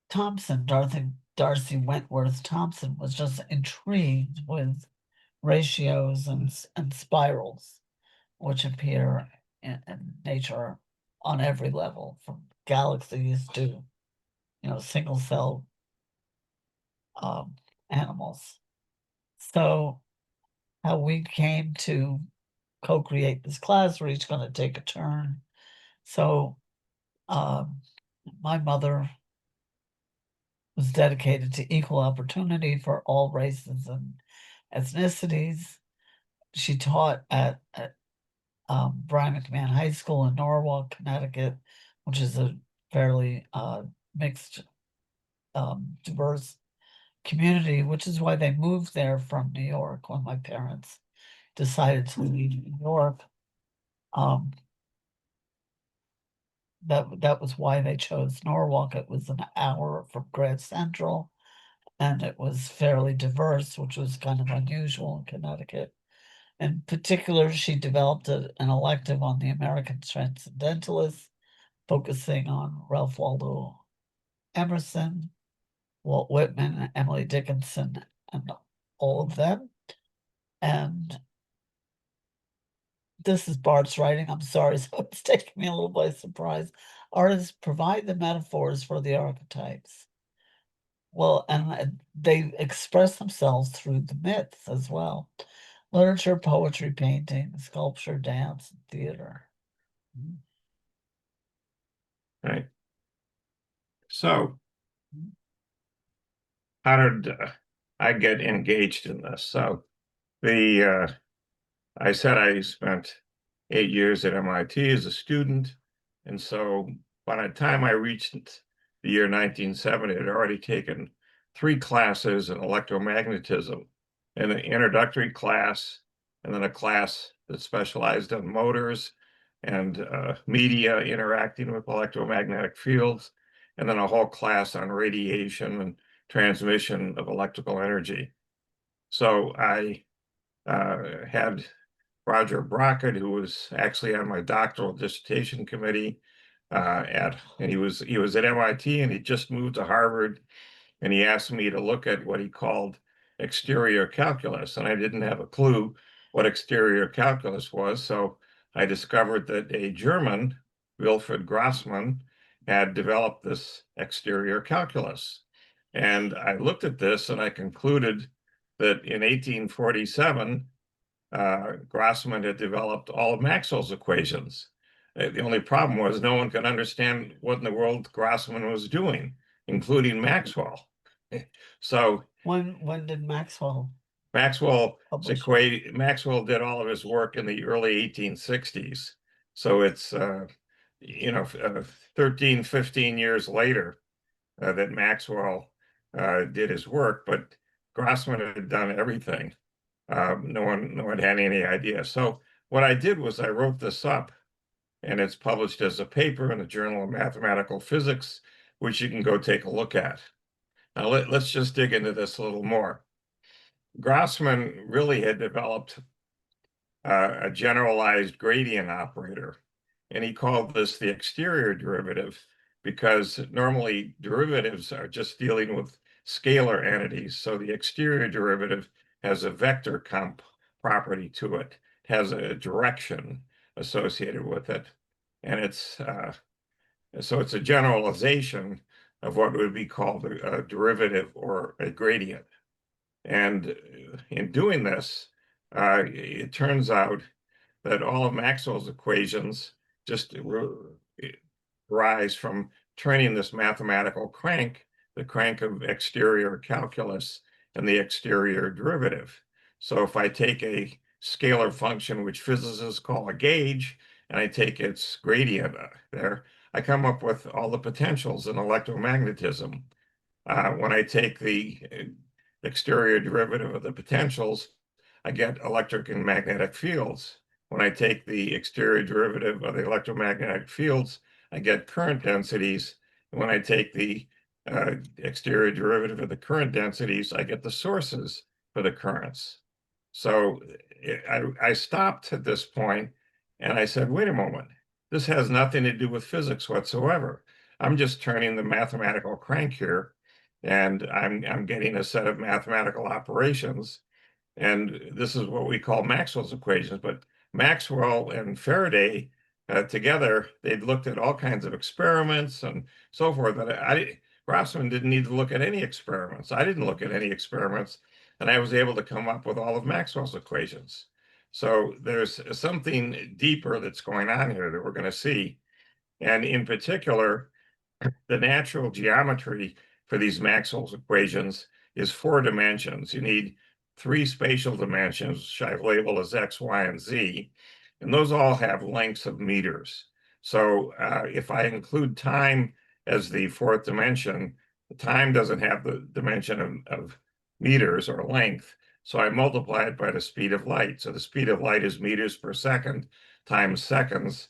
Darcy Wentworth Thompson was just intrigued with ratios and spirals, which appear in nature on every level, from galaxies to, single cell animals. So how we came to co-create this class, we're each going to take a turn. So my mother was dedicated to equal opportunity for all races and ethnicities. She taught at Brian McMahon High School in Norwalk, Connecticut, which is a fairly mixed, diverse community, which is why they moved there from New York when my parents decided to leave New York. That was why they chose Norwalk. It was an hour from Grand Central, and it was fairly diverse, which was kind of unusual in Connecticut. In particular, she developed an elective on the American Transcendentalists, focusing on Ralph Waldo Emerson, Walt Whitman, Emily Dickinson, and all of them. And this is Bart's writing. I'm sorry, so it's taking me a little by surprise. Artists provide the metaphors for the archetypes. Well, and they express themselves through the myths as well. Literature, poetry, painting, sculpture, dance, and theater. Right. So how did I get engaged in this? So I said I spent 8 years at MIT as a student, and so by the time I reached the year 1970, I'd already taken 3 classes in electromagnetism, and an introductory class, and then a class that specialized in motors and media interacting with electromagnetic fields, and then a whole class on radiation and transmission of electrical energy. So I had Roger Brockett, who was actually on my doctoral dissertation committee, and he was at MIT, and he just moved to Harvard, and he asked me to look at what he called exterior calculus, and I didn't have a clue what exterior calculus was, so I discovered that a German, Wilfried Grassmann, had developed this exterior calculus. And I looked at this and I concluded that in 1847, Grassmann had developed all of Maxwell's equations. The only problem was no one could understand what in the world Grassmann was doing, including Maxwell. So When did Maxwell? Maxwell Publish. Maxwell did all of his work in the early 1860s. So it's 13, 15 years later that Maxwell did his work, but Grassmann had done everything. No one had any idea. So what I did was I wrote this up, and it's published as a paper in the Journal of Mathematical Physics, which you can go take a look at. Now let's just dig into this a little more. Grassmann really had developed a generalized gradient operator, and he called this the exterior derivative because normally derivatives are just dealing with scalar entities. So the exterior derivative has a vector comp property to it. It has a direction associated with it. And so it's a generalization of what would be called a derivative or a gradient. And in doing this, it turns out that all of Maxwell's equations just rise from turning this mathematical crank, the crank of exterior calculus, and the exterior derivative. So if I take a scalar function, which physicists call a gauge, and I take its gradient there, I come up with all the potentials in electromagnetism. When I take the exterior derivative of the potentials, I get electric and magnetic fields. When I take the exterior derivative of the electromagnetic fields, I get current densities. And when I take the exterior derivative of the current densities, I get the sources for the currents. So I stopped at this point and I said, wait a moment, this has nothing to do with physics whatsoever. I'm just turning the mathematical crank here, and I'm getting a set of mathematical operations. And this is what we call Maxwell's equations. But Maxwell and Faraday together, they'd looked at all kinds of experiments and so forth. That Grossman didn't need to look at any experiments. I didn't look at any experiments, and I was able to come up with all of Maxwell's equations. So there's something deeper that's going on here that we're going to see. And in particular, the natural geometry for these Maxwell's equations is 4 dimensions. You need 3 spatial dimensions, which I've labeled as X, Y, and Z, and those all have lengths of meters. So if I include time as the 4th dimension, the time doesn't have the dimension of meters or length. So I multiply it by the speed of light. So the speed of light is meters per second times seconds.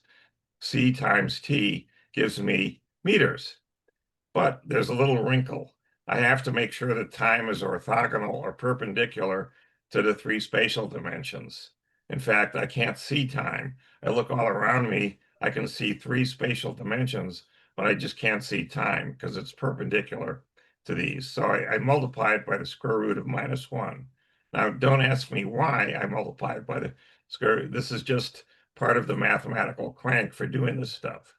C times T gives me meters. But there's a little wrinkle. I have to make sure that time is orthogonal or perpendicular to the 3 spatial dimensions. In fact, I can't see time. I look all around me, I can see 3 spatial dimensions, but I just can't see time because it's perpendicular to these. So I multiply it by the square root of -1. Now, don't ask me why I multiply it by the square root. This is just part of the mathematical crank for doing this stuff.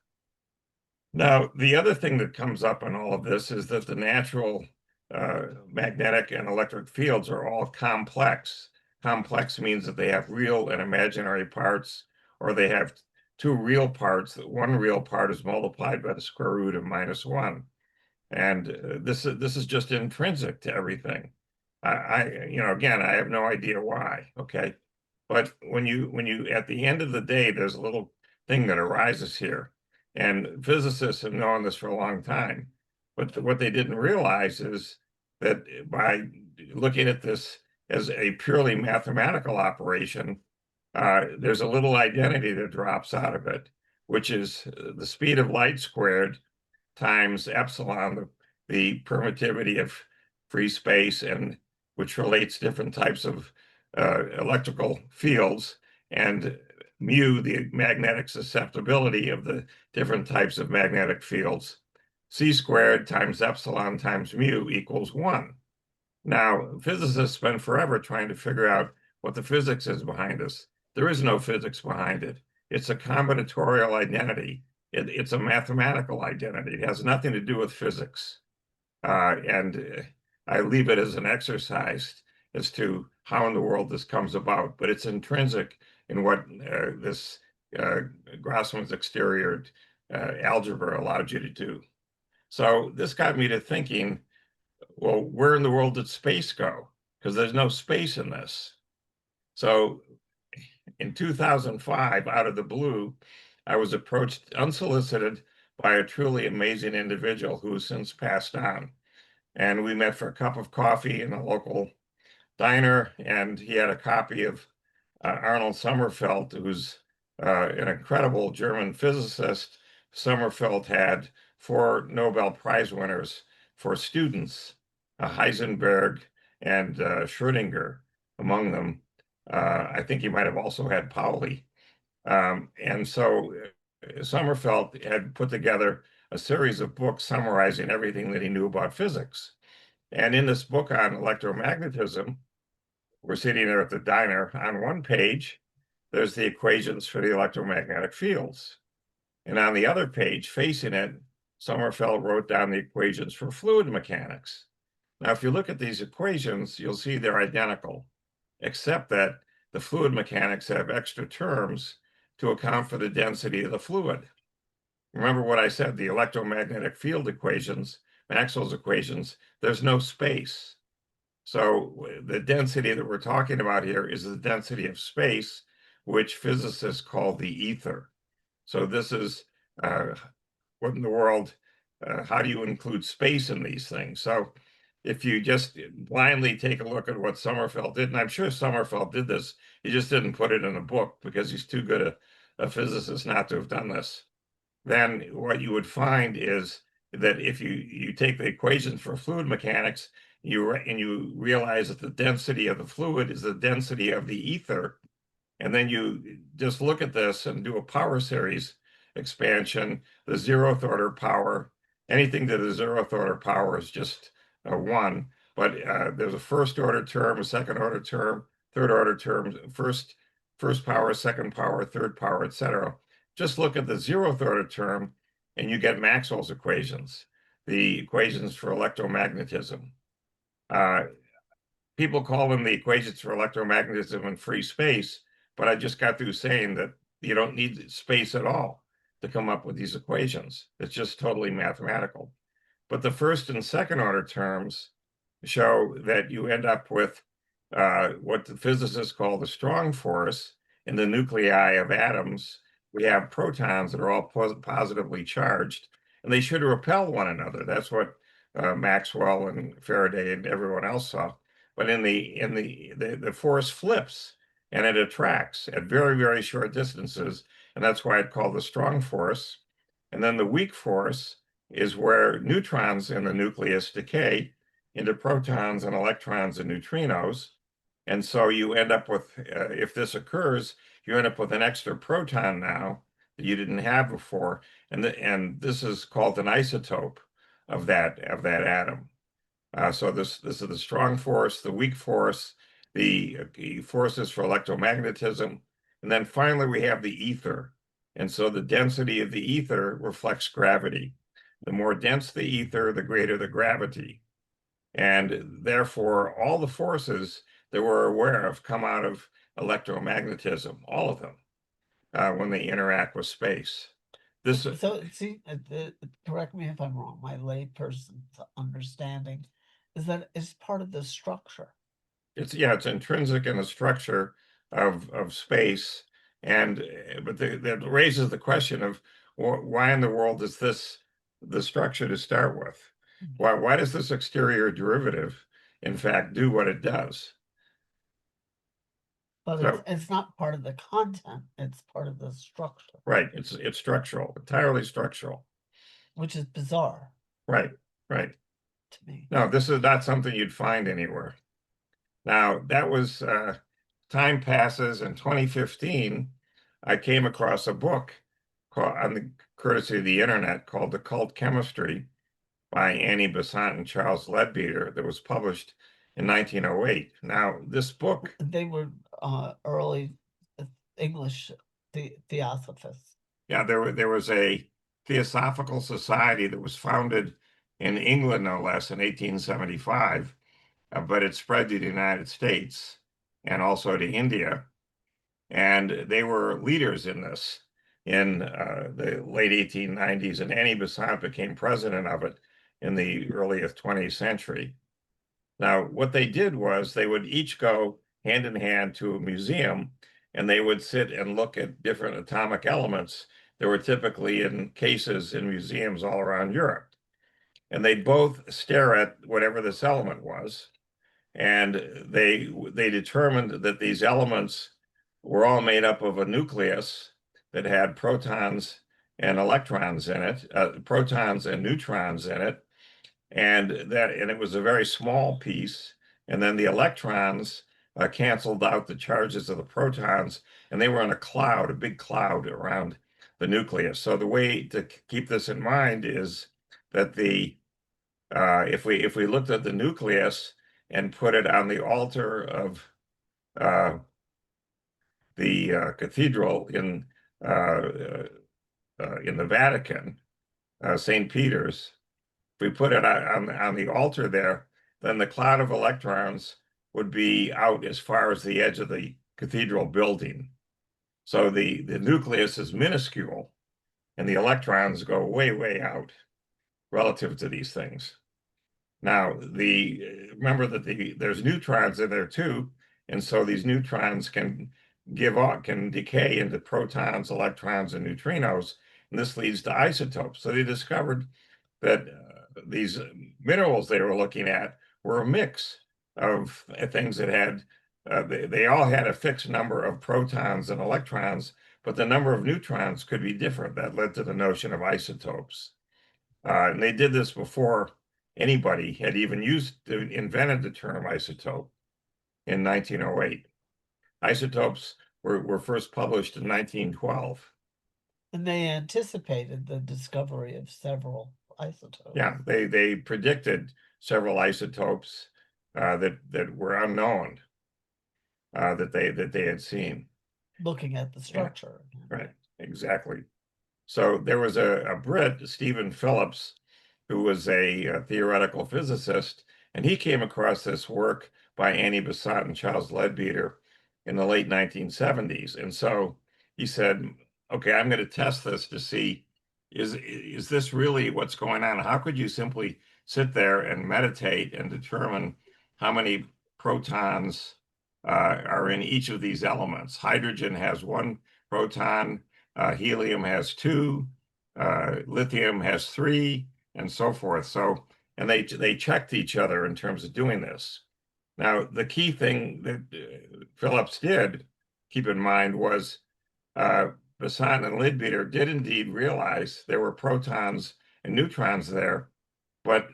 Now, the other thing that comes up in all of this is that the natural magnetic and electric fields are all complex. Complex means that they have real and imaginary parts, or they have 2 real parts. That one real part is multiplied by the square root of -1. And this is just intrinsic to everything. Again, I have no idea why, okay? But when you at the end of the day, there's a little thing that arises here. And physicists have known this for a long time. But what they didn't realize is that by looking at this as a purely mathematical operation, there's a little identity that drops out of it, which is the speed of light squared times epsilon, the permittivity of free space, and which relates different types of electrical fields, and mu, the magnetic susceptibility of the different types of magnetic fields. C squared times epsilon times mu equals 1. Now, physicists spend forever trying to figure out what the physics is behind this. There is no physics behind it. It's a combinatorial identity. It's a mathematical identity. It has nothing to do with physics. And I leave it as an exercise as to how in the world this comes about, but it's intrinsic in what this Grossman's exterior algebra allowed you to do. So this got me to thinking, well, where in the world did space go? Because there's no space in this. So in 2005, out of the blue, I was approached unsolicited by a truly amazing individual who has since passed on. And we met for a cup of coffee in a local diner, and he had a copy of Arnold Sommerfeld, who's an incredible German physicist. Sommerfeld had 4 Nobel Prize winners for students, Heisenberg and Schrödinger among them. I think he might have also had Pauli. And so Sommerfeld had put together a series of books summarizing everything that he knew about physics. And in this book on electromagnetism, we're sitting there at the diner. On one page, there's the equations for the electromagnetic fields. And on the other page, facing it, Sommerfeld wrote down the equations for fluid mechanics. Now, if you look at these equations, you'll see they're identical, except that the fluid mechanics have extra terms to account for the density of the fluid. Remember what I said, the electromagnetic field equations, Maxwell's equations, there's no space. So the density that we're talking about here is the density of space, which physicists call the ether. So this is what in the world, how do you include space in these things? So if you just blindly take a look at what Sommerfeld did, and I'm sure Sommerfeld did this, he just didn't put it in a book because he's too good a physicist not to have done this, then what you would find is that if you take the equations for fluid mechanics, and you realize that the density of the fluid is the density of the ether, and then you just look at this and do a power series expansion, the 0th order power, anything to the 0th order power is just a 1, but there's a first order term, a second order term, third order term, first power, second power, third power, etc. Just look at the 0th order term and you get Maxwell's equations, the equations for electromagnetism. People call them the equations for electromagnetism in free space, but I just got through saying that you don't need space at all to come up with these equations. It's just totally mathematical. But the first and second order terms show that you end up with what the physicists call the strong force. In the nuclei of atoms, we have protons that are all positively charged, and they should repel one another. That's what Maxwell and Faraday and everyone else saw. But in the force flips and it attracts at very, very short distances, and that's why it's called the strong force. And then the weak force is where neutrons in the nucleus decay into protons and electrons and neutrinos. And so you end up with, if this occurs, you end up with an extra proton now that you didn't have before. And this is called an isotope of that atom. So this is the strong force, the weak force, the forces for electromagnetism. And then finally, we have the ether. And so the density of the ether reflects gravity. The more dense the ether, the greater the gravity. And therefore, all the forces that we're aware of come out of electromagnetism, all of them, when they interact with space. So see, correct me if I'm wrong, my layperson's understanding is that it's part of the structure. It's intrinsic in the structure of space, and but that raises the question of why in the world is this the structure to start with? Why does this exterior derivative, in fact, do what it does? But So, it's not part of the content, it's part of the structure. Right, it's structural, entirely structural. Which is bizarre. Right. To me. No, this is not something you'd find anywhere. Now, that was time passes. In 2015, I came across a book on the courtesy of the internet called Occult Chemistry by Annie Besant and Charles Leadbeater that was published in 1908. Now, this book... They were early English theosophists. Yeah, there was a Theosophical Society that was founded in England, no less, in 1875, but it spread to the United States and also to India. And they were leaders in this in the late 1890s, and Annie Besant became president of it in the earliest 20th century. Now, what they did was they would each go hand in hand to a museum, and they would sit and look at different atomic elements that were typically in cases in museums all around Europe. And they'd both stare at whatever this element was, and they determined that these elements were all made up of a nucleus that had protons and electrons in it, protons and neutrons in it, and it was a very small piece. And then the electrons canceled out the charges of the protons, and they were in a cloud, a big cloud around the nucleus. So the way to keep this in mind is that if we looked at the nucleus and put it on the altar of the cathedral in the Vatican, St. Peter's, if we put it on the altar there, then the cloud of electrons would be out as far as the edge of the cathedral building. So the nucleus is minuscule, and the electrons go way, way out relative to these things. Now, remember that there's neutrons in there too, and so these neutrons can decay into protons, electrons, and neutrinos, and this leads to isotopes. So they discovered that these minerals they were looking at were a mix of things that had, they all had a fixed number of protons and electrons, but the number of neutrons could be different. That led to the notion of isotopes. And they did this before anybody had even invented the term isotope in 1908. Isotopes were first published in 1912. And they anticipated the discovery of several isotopes. Yeah, they predicted several isotopes that were unknown that they had seen. Looking at the structure. Right, exactly. So there was a Brit, Stephen Phillips, who was a theoretical physicist, and he came across this work by Annie Besant and Charles Leadbeater in the late 1970s. And so he said, okay, I'm going to test this to see, is this really what's going on? How could you simply sit there and meditate and determine how many protons are in each of these elements? Hydrogen has 1 proton, helium has 2, lithium has 3, and so forth. So, and they checked each other in terms of doing this. Now, the key thing that Phillips did keep in mind was Besant and Leadbeater did indeed realize there were protons and neutrons there, but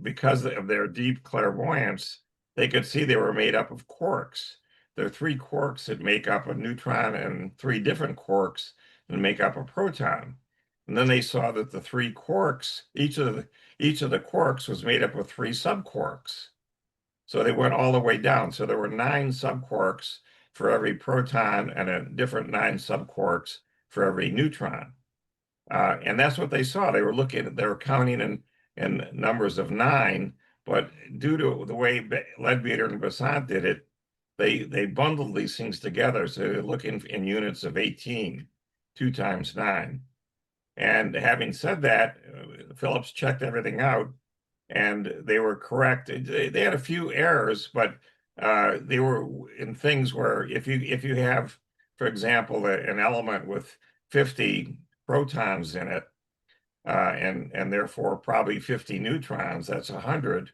because of their deep clairvoyance, they could see they were made up of quarks. There are 3 quarks that make up a neutron and 3 different quarks that make up a proton. And then they saw that the 3 quarks, each of the quarks was made up of 3 subquarks. So they went all the way down. So there were 9 subquarks for every proton and a different 9 subquarks for every neutron. And that's what they saw. They were counting in numbers of 9, but due to the way Leadbeater and Besant did it, they bundled these things together. So they're looking in units of 18, 2 times 9. And having said that, Phillips checked everything out, and they were correct. They had a few errors, but they were in things where if you have, for example, an element with 50 protons in it, and therefore probably 50 neutrons, that's 100.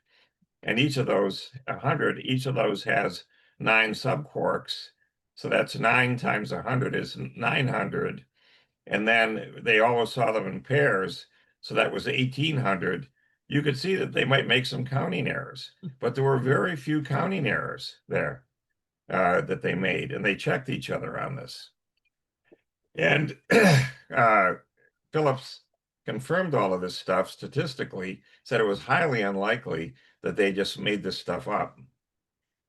And each of those has 9 subquarks. So that's 9 times 100 is 900. And then they always saw them in pairs. So that was 1800. You could see that they might make some counting errors, but there were very few counting errors there that they made, and they checked each other on this. And Phillips confirmed all of this stuff statistically, said it was highly unlikely that they just made this stuff up.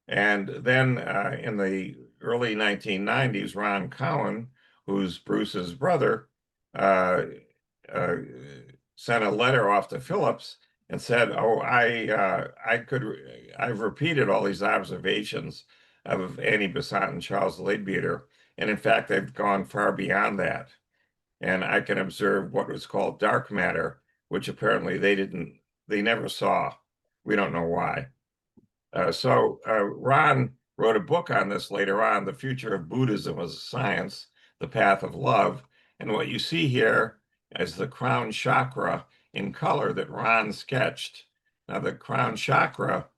And then in the early 1990s, Ron Cowan, who's Bruce's brother, sent a letter off to Phillips and said, "Oh, I've repeated all these observations of Annie Besant and Charles Leadbeater, and in fact, they've gone far beyond that. And I can observe what was called dark matter, which apparently they never saw. We don't know why." So Ron wrote a book on this later on, The Future of Buddhism as a Science, The Path of Love. And what you see here is the crown chakra in color that Ron sketched. Now the crown chakra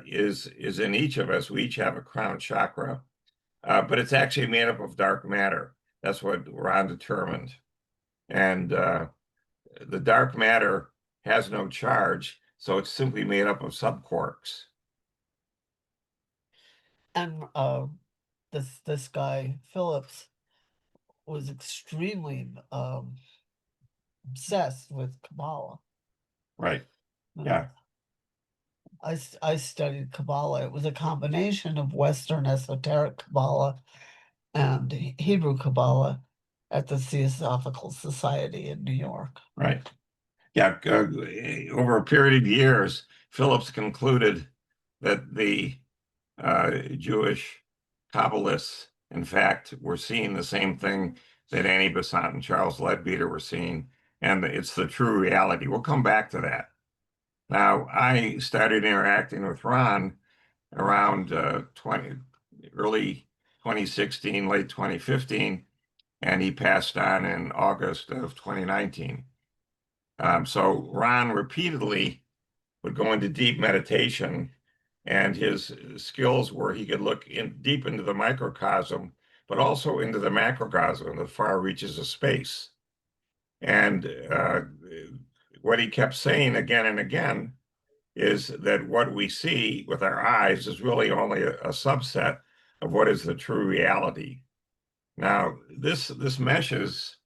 is in each of us. We each have a crown chakra, but it's actually made up of dark matter. That's what Ron determined. And the dark matter has no charge, so it's simply made up of subquarks. And this guy Phillips was extremely obsessed with Kabbalah. Right. Yeah. I studied Kabbalah. It was a combination of Western esoteric Kabbalah and Hebrew Kabbalah at the Theosophical Society in New York. Right. Yeah. Over a period of years, Phillips concluded that the Jewish Kabbalists, in fact, were seeing the same thing that Annie Besant and Charles Leadbeater were seeing, and it's the true reality. We'll come back to that. Now, I started interacting with Ron around early 2016, late 2015, and he passed on in August of 2019. So Ron repeatedly would go into deep meditation, and his skills were he could look deep into the microcosm, but also into the macrocosm, the far reaches of space. And what he kept saying again and again is that what we see with our eyes is really only a subset of what is the true reality. Now, this meshes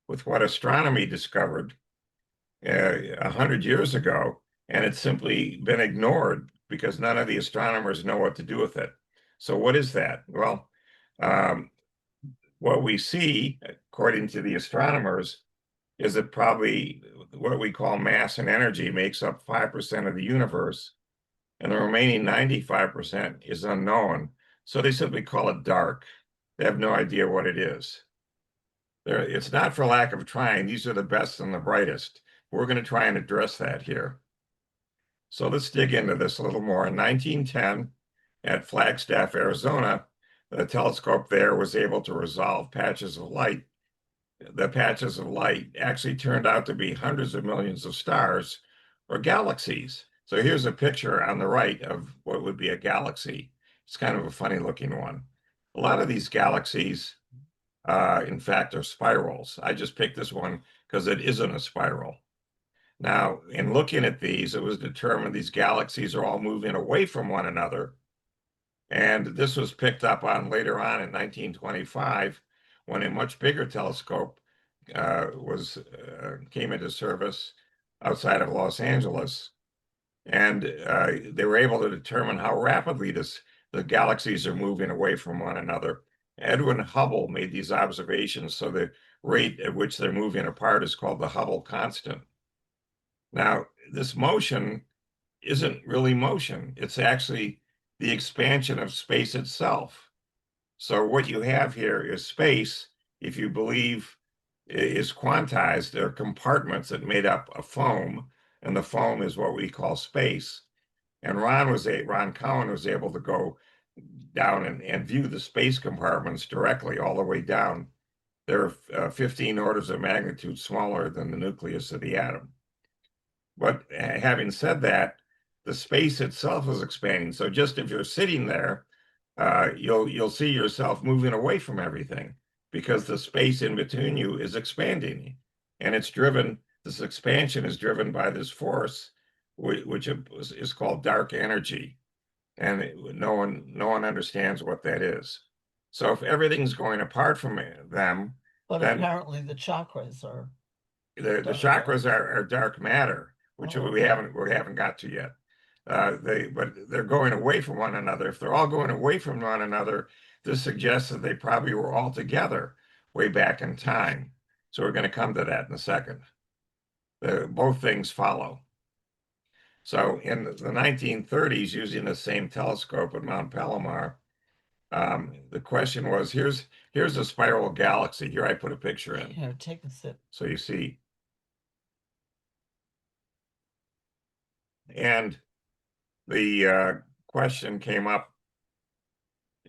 with what astronomy discovered 100 years ago, and it's simply been ignored because none of the astronomers know what to do with it. So what is that? Well, what we see, according to the astronomers, is that probably what we call mass and energy makes up 5% of the universe, and the remaining 95% is unknown. So they simply call it dark. They have no idea what it is. It's not for lack of trying. These are the best and the brightest. We're going to try and address that here. So let's dig into this a little more. In 1910, at Flagstaff, Arizona, the telescope there was able to resolve patches of light. The patches of light actually turned out to be hundreds of millions of stars or galaxies. So here's a picture on the right of what would be a galaxy. It's kind of a funny looking one. A lot of these galaxies, in fact, are spirals. I just picked this one because it isn't a spiral. Now, in looking at these, it was determined these galaxies are all moving away from one another. And this was picked up on later on in 1925 when a much bigger telescope came into service outside of Los Angeles. And they were able to determine how rapidly the galaxies are moving away from one another. Edwin Hubble made these observations, so the rate at which they're moving apart is called the Hubble constant. Now, this motion isn't really motion. It's actually the expansion of space itself. So what you have here is space, if you believe is quantized. There are compartments that made up a foam, and the foam is what we call space. And Ron Cowan was able to go down and view the space compartments directly all the way down. They're 15 orders of magnitude smaller than the nucleus of the atom. But having said that, the space itself is expanding. So just if you're sitting there, you'll see yourself moving away from everything because the space in between you is expanding, and this expansion is driven by this force, which is called dark energy, and no one understands what that is. So if everything's going apart from them, But then apparently the chakras are. the chakras are dark matter, which Oh, we okay. haven't got to yet. But they're going away from one another. If they're all going away from one another, this suggests that they probably were all together way back in time. So we're going to come to that in a second. Both things follow. So in the 1930s, using the same telescope at Mount Palomar, the question was, here's a spiral galaxy. Here I put a picture in. Here, take a sip. So you see. And the question came up,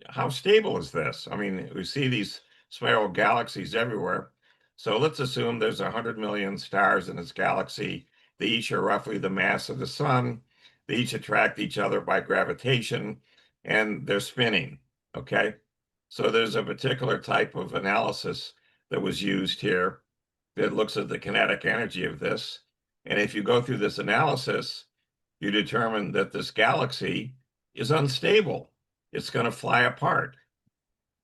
how stable is this? I mean, we see these spiral galaxies everywhere. So let's assume there's 100 million stars in this galaxy. They each are roughly the mass of the sun. They each attract each other by gravitation, and they're spinning, okay? So there's a particular type of analysis that was used here that looks at the kinetic energy of this. And if you go through this analysis, you determine that this galaxy is unstable. It's going to fly apart.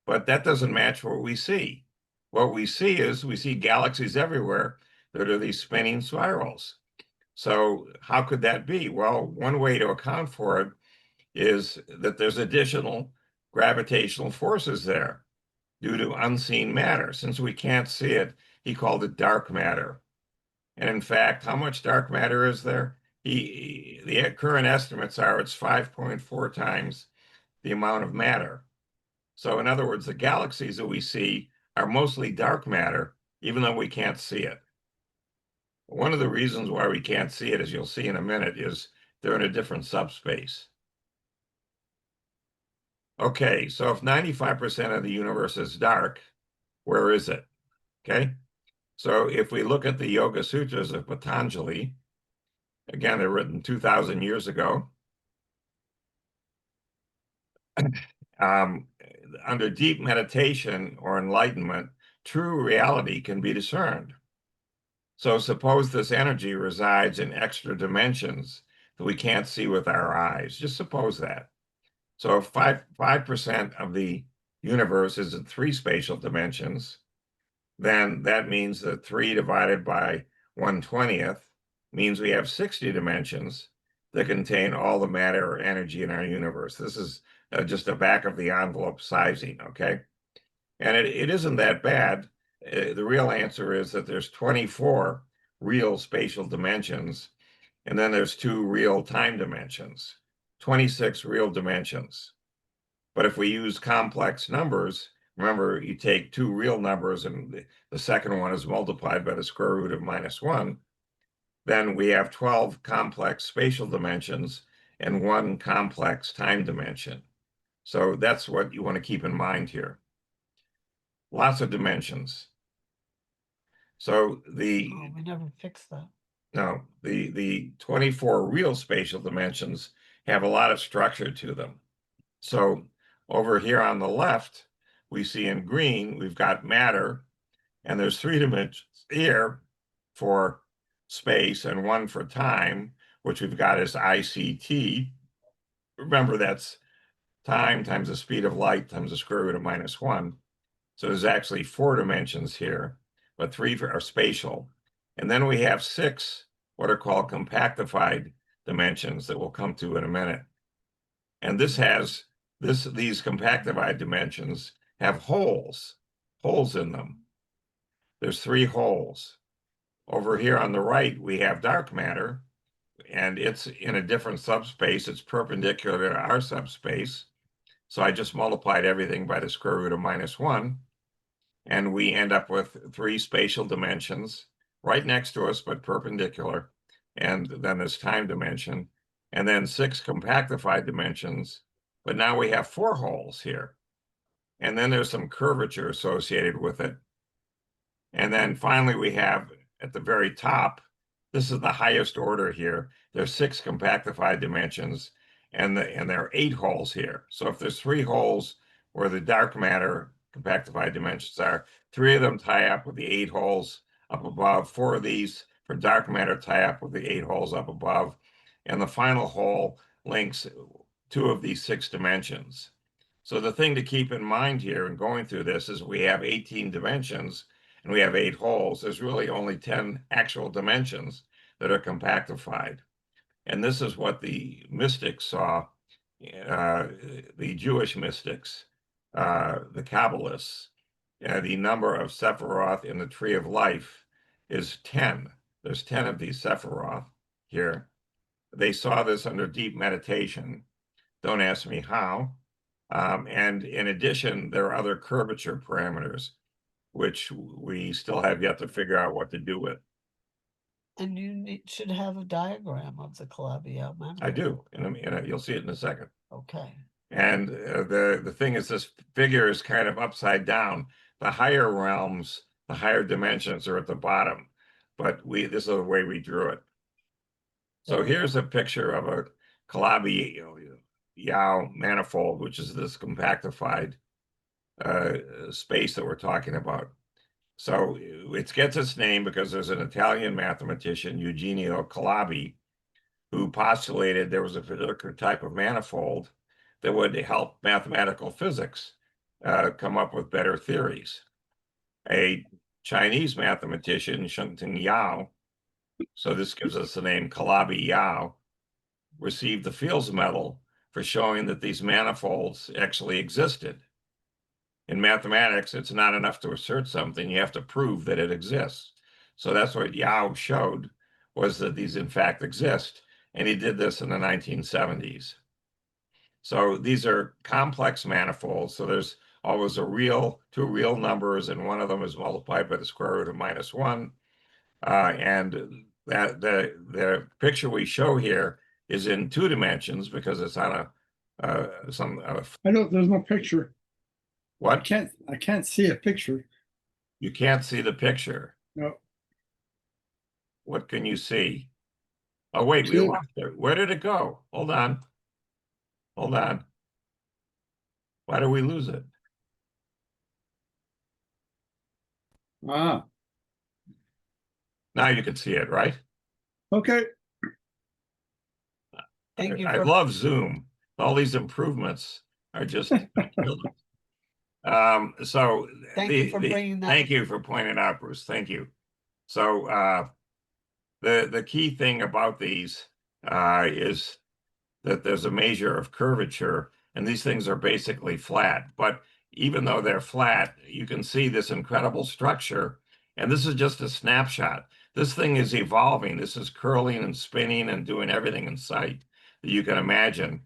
But that doesn't match what we see. What we see is we see galaxies everywhere that are these spinning spirals. So how could that be? Well, one way to account for it is that there's additional gravitational forces there due to unseen matter. Since we can't see it, he called it dark matter. And in fact, how much dark matter is there? The current estimates are it's 5.4 times the amount of matter. So in other words, the galaxies that we see are mostly dark matter, even though we can't see it. One of the reasons why we can't see it, as you'll see in a minute, is they're in a different subspace. Okay, so if 95% of the universe is dark, where is it? Okay. So if we look at the Yoga Sutras of Patanjali, again, they're written 2,000 years ago. Under deep meditation or enlightenment, true reality can be discerned. So suppose this energy resides in extra dimensions that we can't see with our eyes. Just suppose that. So if 5% of the universe is in 3 spatial dimensions, then that means that 3 divided by 1/20th means we have 60 dimensions that contain all the matter or energy in our universe. This is just a back of the envelope sizing, okay? And it isn't that bad. The real answer is that there's 24 real spatial dimensions, and then there's 2 real time dimensions, 26 real dimensions. But if we use complex numbers, remember, you take 2 real numbers and the second one is multiplied by the square root of -1, then we have 12 complex spatial dimensions and 1 complex time dimension. So that's what you want to keep in mind here. Lots of dimensions. So We never fixed that. no, the 24 real spatial dimensions have a lot of structure to them. So over here on the left, we see in green, we've got matter, and there's 3 dimensions here for space and 1 for time, which we've got as ICT. Remember, that's time times the speed of light times the square root of -1. So there's actually 4 dimensions here, but 3 are spatial. And then we have 6 what are called compactified dimensions that we'll come to in a minute. And this has these compactified dimensions have holes in them. There's 3 holes. Over here on the right, we have dark matter, and it's in a different subspace. It's perpendicular to our subspace. So I just multiplied everything by the square root of -1, and we end up with 3 spatial dimensions right next to us, but perpendicular. And then this time dimension, and then 6 compactified dimensions. But now we have 4 holes here. And then there's some curvature associated with it. And then finally, we have at the very top, this is the highest order here. There's 6 compactified dimensions, and there are 8 holes here. So if there's 3 holes where the dark matter compactified dimensions are, 3 of them tie up with the 8 holes up above. 4 of these for dark matter tie up with the 8 holes up above. And the final hole links 2 of these 6 dimensions. So the thing to keep in mind here in going through this is we have 18 dimensions and we have 8 holes. There's really only 10 actual dimensions that are compactified. And this is what the mystics saw, the Jewish mystics, the Kabbalists. The number of Sephiroth in the tree of life is 10. There's 10 of these Sephiroth here. They saw this under deep meditation. Don't ask me how. And in addition, there are other curvature parameters, which we still have yet to figure out what to do with. And you should have a diagram of the Calabi-Yau manifold. I do, and you'll see it in a second. Okay. And the thing is, this figure is kind of upside down. The higher realms, the higher dimensions are at the bottom, but this is the way we drew it. So here's a picture of a Calabi-Yau manifold, which is this compactified space that we're talking about. So it gets its name because there's an Italian mathematician, Eugenio Calabi, who postulated there was a particular type of manifold that would help mathematical physics come up with better theories. A Chinese mathematician, Shengting Yao, so this gives us the name Calabi-Yau, received the Fields Medal for showing that these manifolds actually existed. In mathematics, it's not enough to assert something, you have to prove that it exists. So that's what Yao showed, was that these in fact exist. And he did this in the 1970s. So these are complex manifolds. So there's always 2 real numbers, and one of them is multiplied by the square root of -1. And that the picture we show here is in 2 dimensions because it's on I don't, there's no picture. what? I can't see a picture. You can't see the picture. No. What can you see? Oh, wait, we See. lost it. Where did it go? Hold on. Hold on. Why do we lose it? Ah, Now you can see it, right? okay. Thank you I for love Zoom. All these improvements are just killer. So Thank you for bringing that. thank you for pointing out, Bruce. Thank you. So the key thing about these is that there's a measure of curvature, and these things are basically flat. But even though they're flat, you can see this incredible structure. And this is just a snapshot. This thing is evolving. This is curling and spinning and doing everything in sight that you can imagine.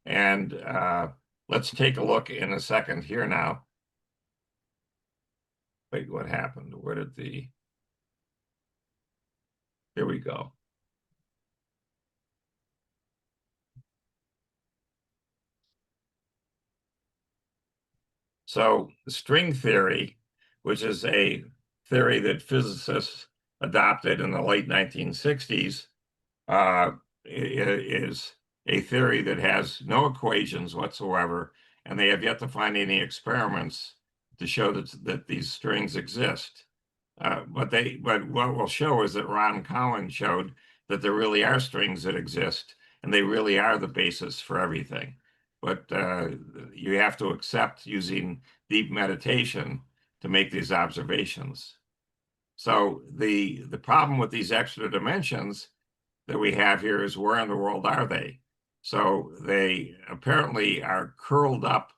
And let's take a look in a second here now. Wait, what happened? Where did the... Here we go. So string theory, which is a theory that physicists adopted in the late 1960s, is a theory that has no equations whatsoever, and they have yet to find any experiments to show that these strings exist. But what we'll show is that Ron Cowan showed that there really are strings that exist, and they really are the basis for everything. But you have to accept using deep meditation to make these observations. So the problem with these extra dimensions that we have here is, where in the world are they? So they apparently are curled up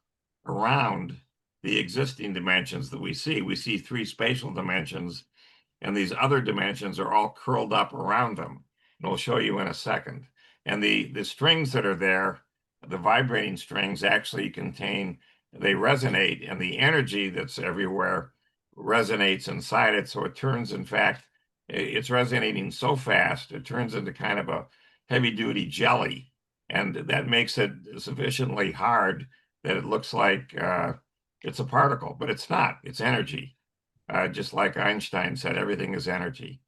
around the existing dimensions that we see. We see three spatial dimensions, and these other dimensions are all curled up around them. And we'll show you in a second. And the strings that are there, the vibrating strings, actually contain, they resonate, and the energy that's everywhere resonates inside it. So it turns, in fact, it's resonating so fast, it turns into kind of a heavy-duty jelly. And that makes it sufficiently hard that it looks like it's a particle, but it's not, it's energy. Just like Einstein said, everything is energy.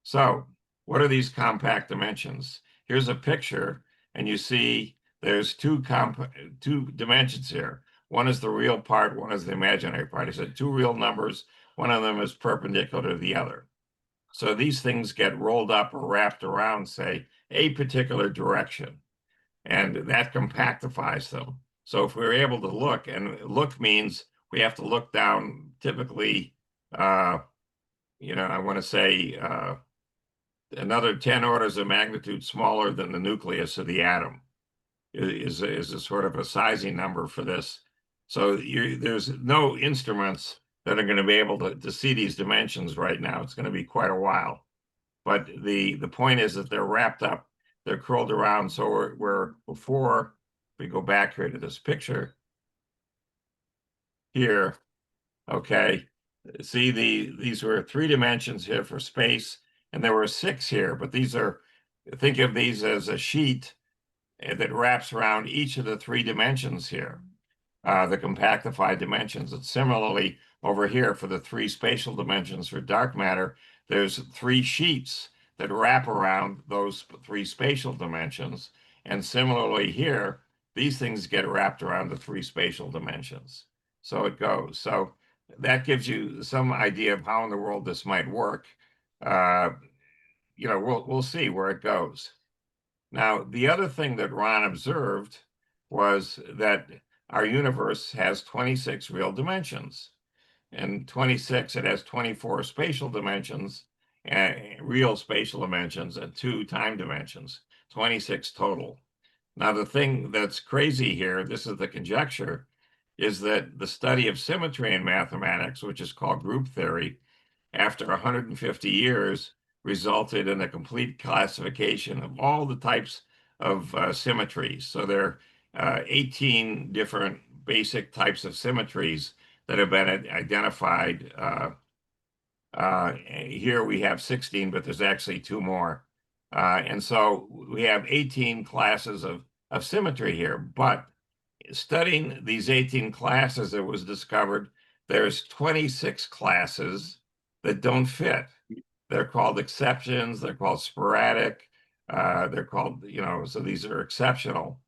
So what are these compact dimensions? Here's a picture, and you see there's two dimensions here. One is the real part, one is the imaginary part. I said two real numbers, one of them is perpendicular to the other. So these things get rolled up or wrapped around, say, a particular direction, and that compactifies them. So if we're able to look, and look means we have to look down typically, I want to say another 10 orders of magnitude smaller than the nucleus of the atom is a sort of a sizing number for this. So there's no instruments that are going to be able to see these dimensions right now. It's going to be quite a while. But the point is that they're wrapped up, they're curled around. So we're before we go back here to this picture here, okay, see these were 3 dimensions here for space, and there were 6 here, but these are, think of these as a sheet that wraps around each of the 3 dimensions here, the compactified dimensions. And similarly over here for the 3 spatial dimensions for dark matter, there's 3 sheets that wrap around those 3 spatial dimensions. And similarly here, these things get wrapped around the 3 spatial dimensions. So it goes. So that gives you some idea of how in the world this might work. We'll see where it goes. Now, the other thing that Ron observed was that our universe has 26 real dimensions. And 26, it has 24 spatial dimensions, real spatial dimensions, and 2 time dimensions, 26 total. Now, the thing that's crazy here, this is the conjecture, is that the study of symmetry in mathematics, which is called group theory, after 150 years, resulted in a complete classification of all the types of symmetries. So there are 18 different basic types of symmetries that have been identified. Here we have 16, but there's actually 2 more. And so we have 18 classes of symmetry here. But studying these 18 classes, it was discovered there's 26 classes that don't fit. They're called exceptions, they're called sporadic, they're called, so these are exceptional.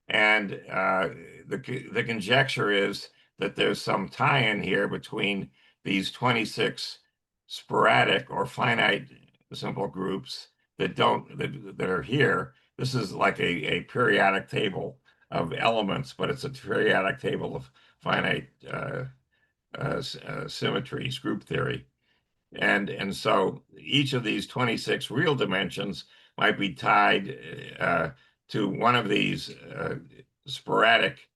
And the conjecture is that there's some tie-in here between these 26 sporadic or finite simple groups that are here. This is like a periodic table of elements, but it's a periodic table of finite symmetries, group theory. And so each of these 26 real dimensions might be tied to one of these sporadic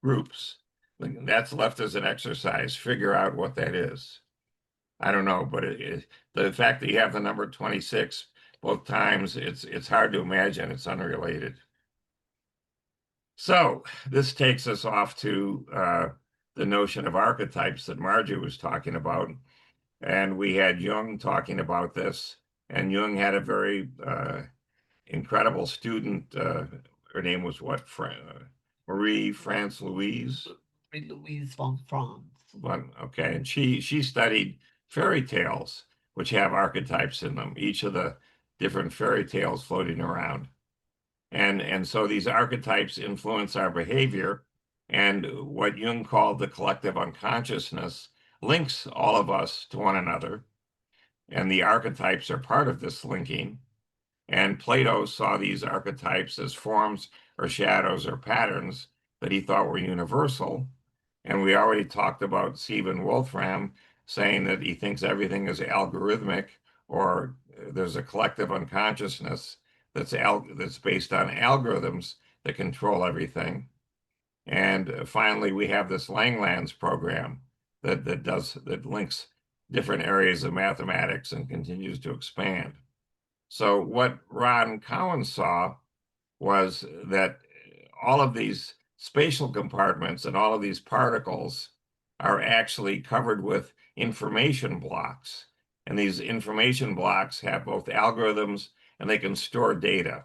groups. That's left as an exercise. Figure out what that is. I don't know, but the fact that you have the number 26 both times, it's hard to imagine. It's unrelated. So this takes us off to the notion of archetypes that Marjorie was talking about. And we had Jung talking about this, and Jung had a very incredible student. Her name was what? Marie France Louise. Louise von Franz. Okay, and she studied fairy tales, which have archetypes in them. Each of the different fairy tales floating around, and so these archetypes influence our behavior. And what Jung called the collective unconsciousness links all of us to one another, and the archetypes are part of this linking. And Plato saw these archetypes as forms or shadows or patterns that he thought were universal. And we already talked about Stephen Wolfram saying that he thinks everything is algorithmic, or there's a collective unconsciousness that's based on algorithms that control everything. And finally, we have this Langlands program that links different areas of mathematics and continues to expand. So what Ron Cowan saw was that all of these spatial compartments and all of these particles are actually covered with information blocks. And these information blocks have both algorithms and they can store data.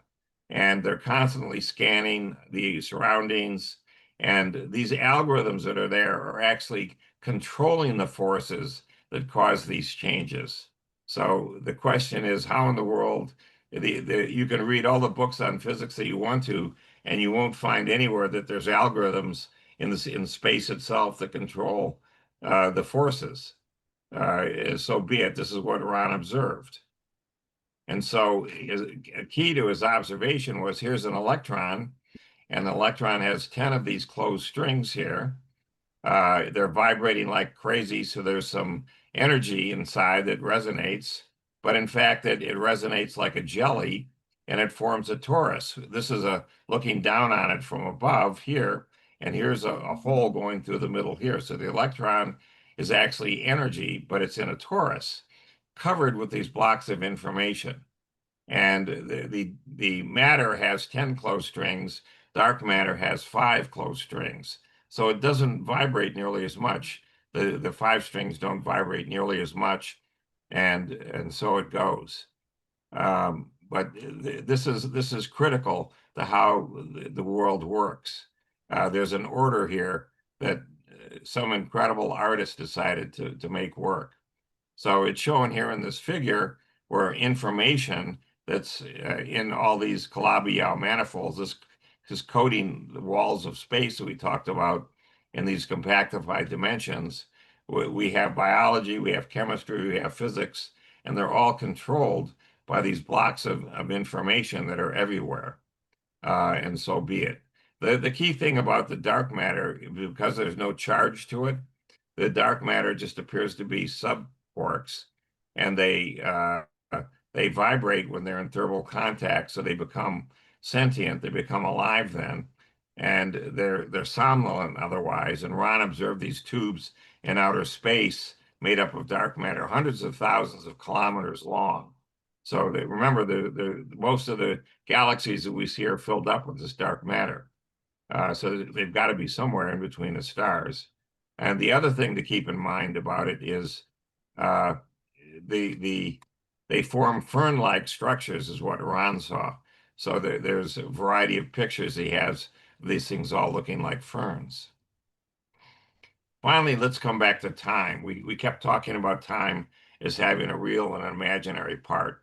And they're constantly scanning the surroundings. And these algorithms that are there are actually controlling the forces that cause these changes. So the question is, how in the world, you can read all the books on physics that you want to, and you won't find anywhere that there's algorithms in space itself that control the forces. So be it. This is what Ron observed. And so a key to his observation was, here's an electron, and the electron has 10 of these closed strings here. They're vibrating like crazy, so there's some energy inside that resonates, but in fact it resonates like a jelly and it forms a torus. This is looking down on it from above here, and here's a hole going through the middle here. So the electron is actually energy, but it's in a torus covered with these blocks of information. And the matter has 10 closed strings, dark matter has 5 closed strings. So it doesn't vibrate nearly as much. The 5 strings don't vibrate nearly as much, and so it goes. But this is critical to how the world works. There's an order here that some incredible artist decided to make work. So it's shown here in this figure where information that's in all these Calabi-Yau manifolds, this is coating the walls of space that we talked about in these compactified dimensions. We have biology, we have chemistry, we have physics, and they're all controlled by these blocks of information that are everywhere. And so be it. The key thing about the dark matter, because there's no charge to it, the dark matter just appears to be subquarks, and they vibrate when they're in thermal contact, so they become sentient, they become alive then, and they're somnolent otherwise. And Ron observed these tubes in outer space made up of dark matter, hundreds of thousands of kilometers long. So remember, most of the galaxies that we see are filled up with this dark matter. So they've got to be somewhere in between the stars. And the other thing to keep in mind about it is they form fern-like structures, is what Ron saw. So there's a variety of pictures he has of these things all looking like ferns. finally, let's come back to time. We kept talking about time as having a real and an imaginary part.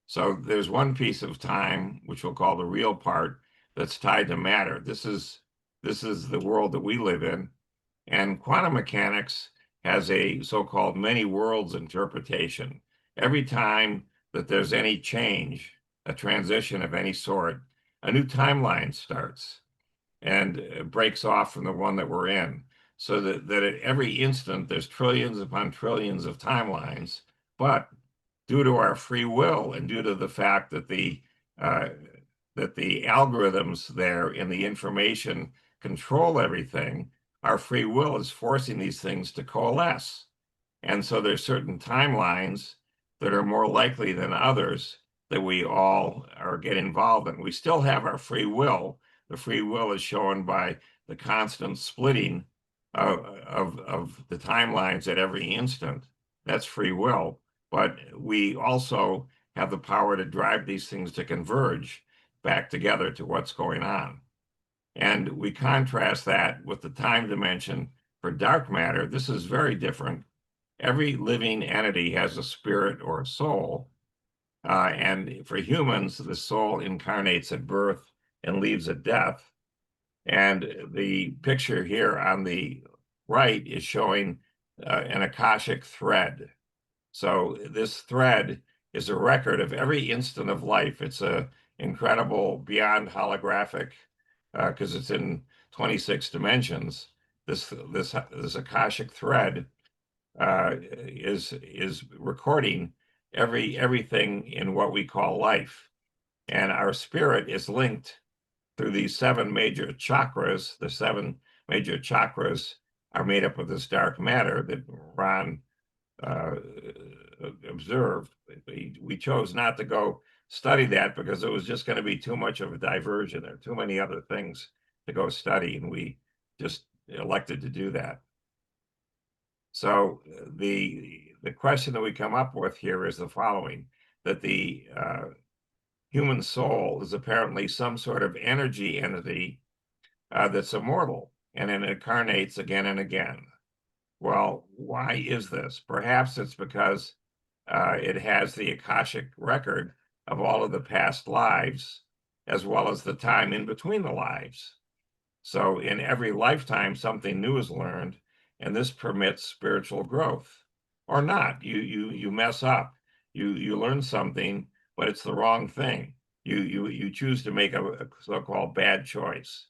So there's one piece of time, which we'll call the real part, that's tied to matter. This is the world that we live in. And quantum mechanics has a so-called many worlds interpretation. Every time that there's any change, a transition of any sort, a new timeline starts and breaks off from the one that we're in. So that at every instant, there's trillions upon trillions of timelines. But due to our free will and due to the fact that the algorithms there in the information control everything, our free will is forcing these things to coalesce. And so there's certain timelines that are more likely than others that we all are get involved in. We still have our free will. The free will is shown by the constant splitting of the timelines at every instant. That's free will. But we also have the power to drive these things to converge back together to what's going on. And we contrast that with the time dimension for dark matter. This is very different. Every living entity has a spirit or a soul. And for humans, the soul incarnates at birth and leaves at death. And the picture here on the right is showing an Akashic thread. So this thread is a record of every instant of life. It's a incredible, beyond holographic, because it's in 26 dimensions. This Akashic thread is recording everything in what we call life, and our spirit is linked through these 7 major chakras. The 7 major chakras are made up of this dark matter that Ron observed. We chose not to go study that because it was just going to be too much of a diversion. There are too many other things to go study, and we just elected to do that. So the question that we come up with here is the following: that the human soul is apparently some sort of energy entity that's immortal, and it incarnates again and again. Well, why is this? Perhaps it's because it has the Akashic record of all of the past lives, as well as the time in between the lives. So in every lifetime, something new is learned, and this permits spiritual growth. Or not. You mess up. You learn something, but it's the wrong thing. You choose to make a so-called bad choice,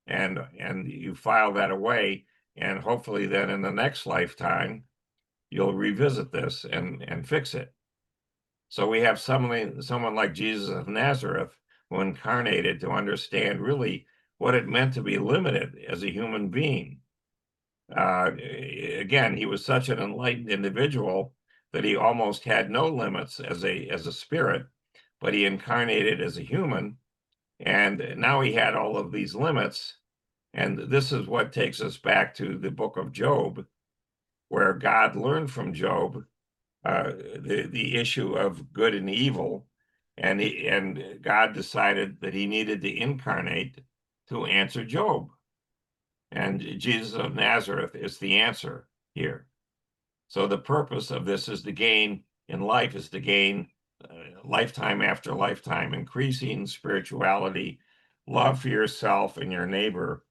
and you file that away, and hopefully then in the next lifetime you'll revisit this and fix it. So we have someone like Jesus of Nazareth, who incarnated to understand really what it meant to be limited as a human being. Again, he was such an enlightened individual that he almost had no limits as a spirit, but he incarnated as a human, and now he had all of these limits. And this is what takes us back to the book of Job, where God learned from Job the issue of good and evil, and God decided that he needed to incarnate to answer Job. And Jesus of Nazareth is the answer here. So the purpose of this is to gain in life, is to gain lifetime after lifetime, increasing spirituality, love for yourself and your neighbor.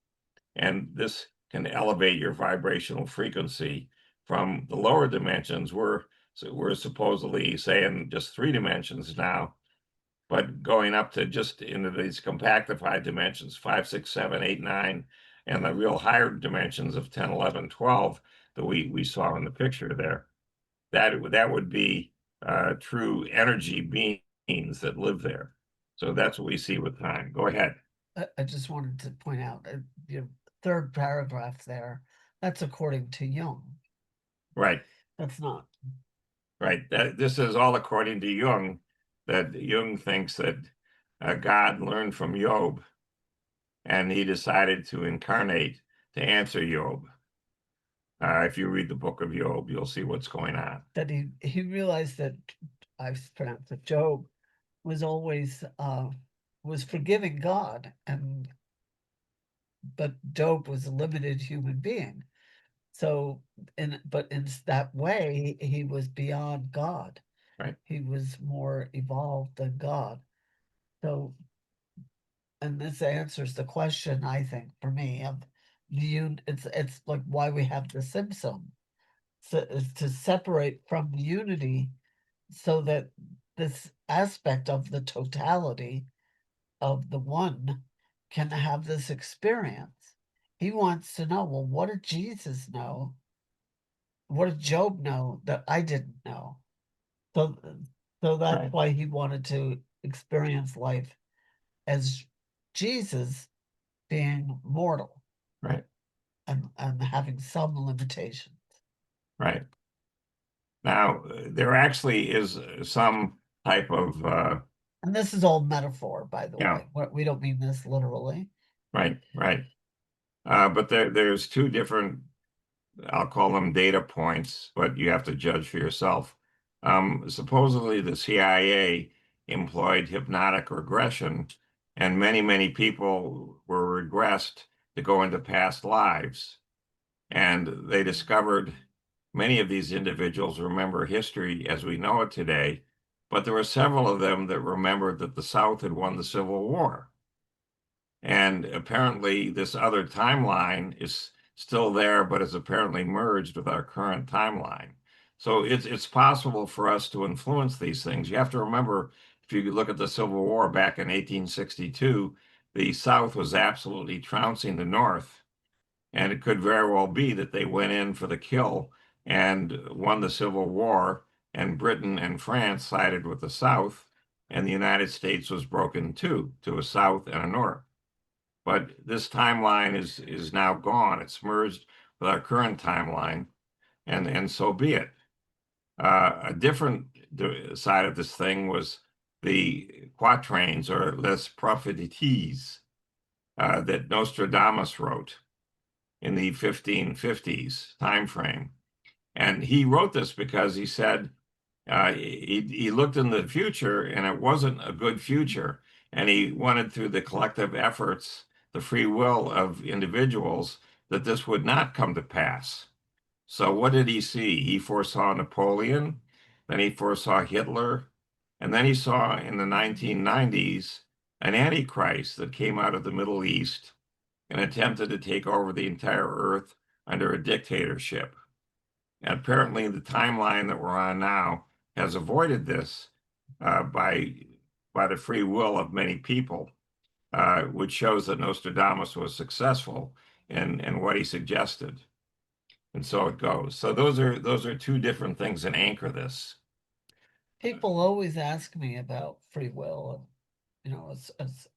And this can elevate your vibrational frequency from the lower dimensions. We're supposedly saying just 3 dimensions now, but going up to just into these compactified dimensions, 5, 6, 7, 8, 9, and the real higher dimensions of 10, 11, 12 that we saw in the picture there. That would be true energy beings that live there. So that's what we see with time. Go ahead. I just wanted to point out your 3rd paragraph there. That's according to Jung. Right. That's not. Right. This is all according to Jung, that Jung thinks that God learned from Job, and he decided to incarnate to answer Job. If you read the book of Job, you'll see what's going on. That he realized that, I've pronounced it, Job was always was forgiving God, but Job was a limited human being. So, but in that way, he was beyond God. Right. He was more evolved than God. So, and this answers the question, I think, for me, of it's like why we have the Simpson. So is to separate from the unity so that this aspect of the totality of the one can have this experience. He wants to know, well, what did Jesus know? What did Job know that I didn't know? So, so that's Right. why he wanted to experience life as Jesus being mortal Right. and having some limitations. Right. Now, there actually is some type of, And this is all metaphor, by the yeah, way. We don't mean this literally. right, right. But there's two different, I'll call them data points, but you have to judge for yourself. Supposedly the CIA employed hypnotic regression, and many people were regressed to go into past lives. And they discovered many of these individuals remember history as we know it today, but there were several of them that remembered that the South had won the Civil War. And apparently, this other timeline is still there, but is apparently merged with our current timeline. So it's possible for us to influence these things. You have to remember, if you look at the Civil War back in 1862, the South was absolutely trouncing the North. And it could very well be that they went in for the kill and won the Civil War, and Britain and France sided with the South, and the United States was broken too, to a South and a North. But this timeline is now gone. It's merged with our current timeline, and so be it. A different side of this thing was the quatrains or les prophètes that Nostradamus wrote in the 1550s time frame. And he wrote this because he said he looked in the future and it wasn't a good future. And he wanted through the collective efforts, the free will of individuals, that this would not come to pass. So what did he see? He foresaw Napoleon, then he foresaw Hitler, and then he saw in the 1990s an antichrist that came out of the Middle East and attempted to take over the entire earth under a dictatorship. And apparently, the timeline that we're on now has avoided this by the free will of many people, which shows that Nostradamus was successful in what he suggested. And so it goes. So those are two different things that anchor this. People always ask me about free will and,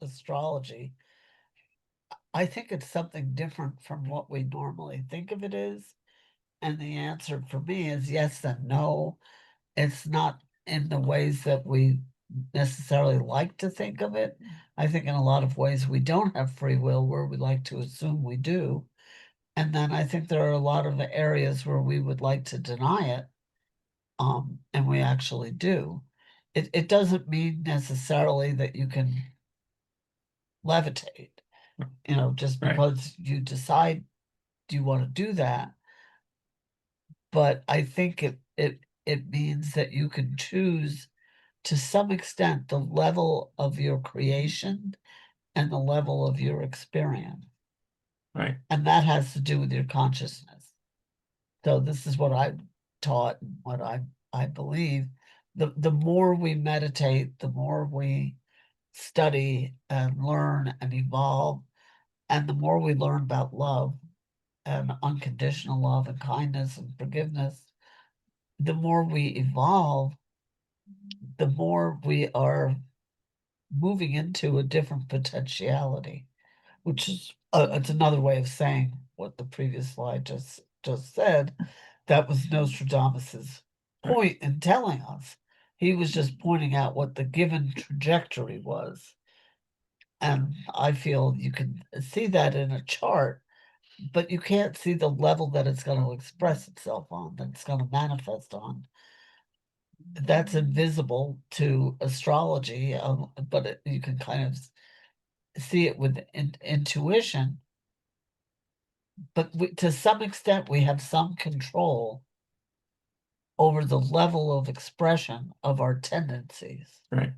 astrology. I think it's something different from what we normally think of it is. And the answer for me is yes and no. It's not in the ways that we necessarily like to think of it. I think in a lot of ways we don't have free will where we like to assume we do. And then I think there are a lot of areas where we would like to deny it, and we actually do. It doesn't mean necessarily that you can levitate, just Right, because you decide you want to do that. But I think it means that you can choose to some extent the level of your creation and the level of your experience. right, And that has to do with your consciousness. So this is what I've taught and what I believe. The more we meditate, the more we study and learn and evolve, and the more we learn about love and unconditional love and kindness and forgiveness, the more we evolve, the more we are moving into a different potentiality, which is it's another way of saying what the previous slide just said. That was Nostradamus's right, point in telling us. He was just pointing out what the given trajectory was. And I feel you can see that in a chart, but you can't see the level that it's going to express itself on, that it's going to manifest on. That's invisible to astrology, but you can kind of see it with intuition. but to some extent, we have some control over the level of expression of our tendencies. Right.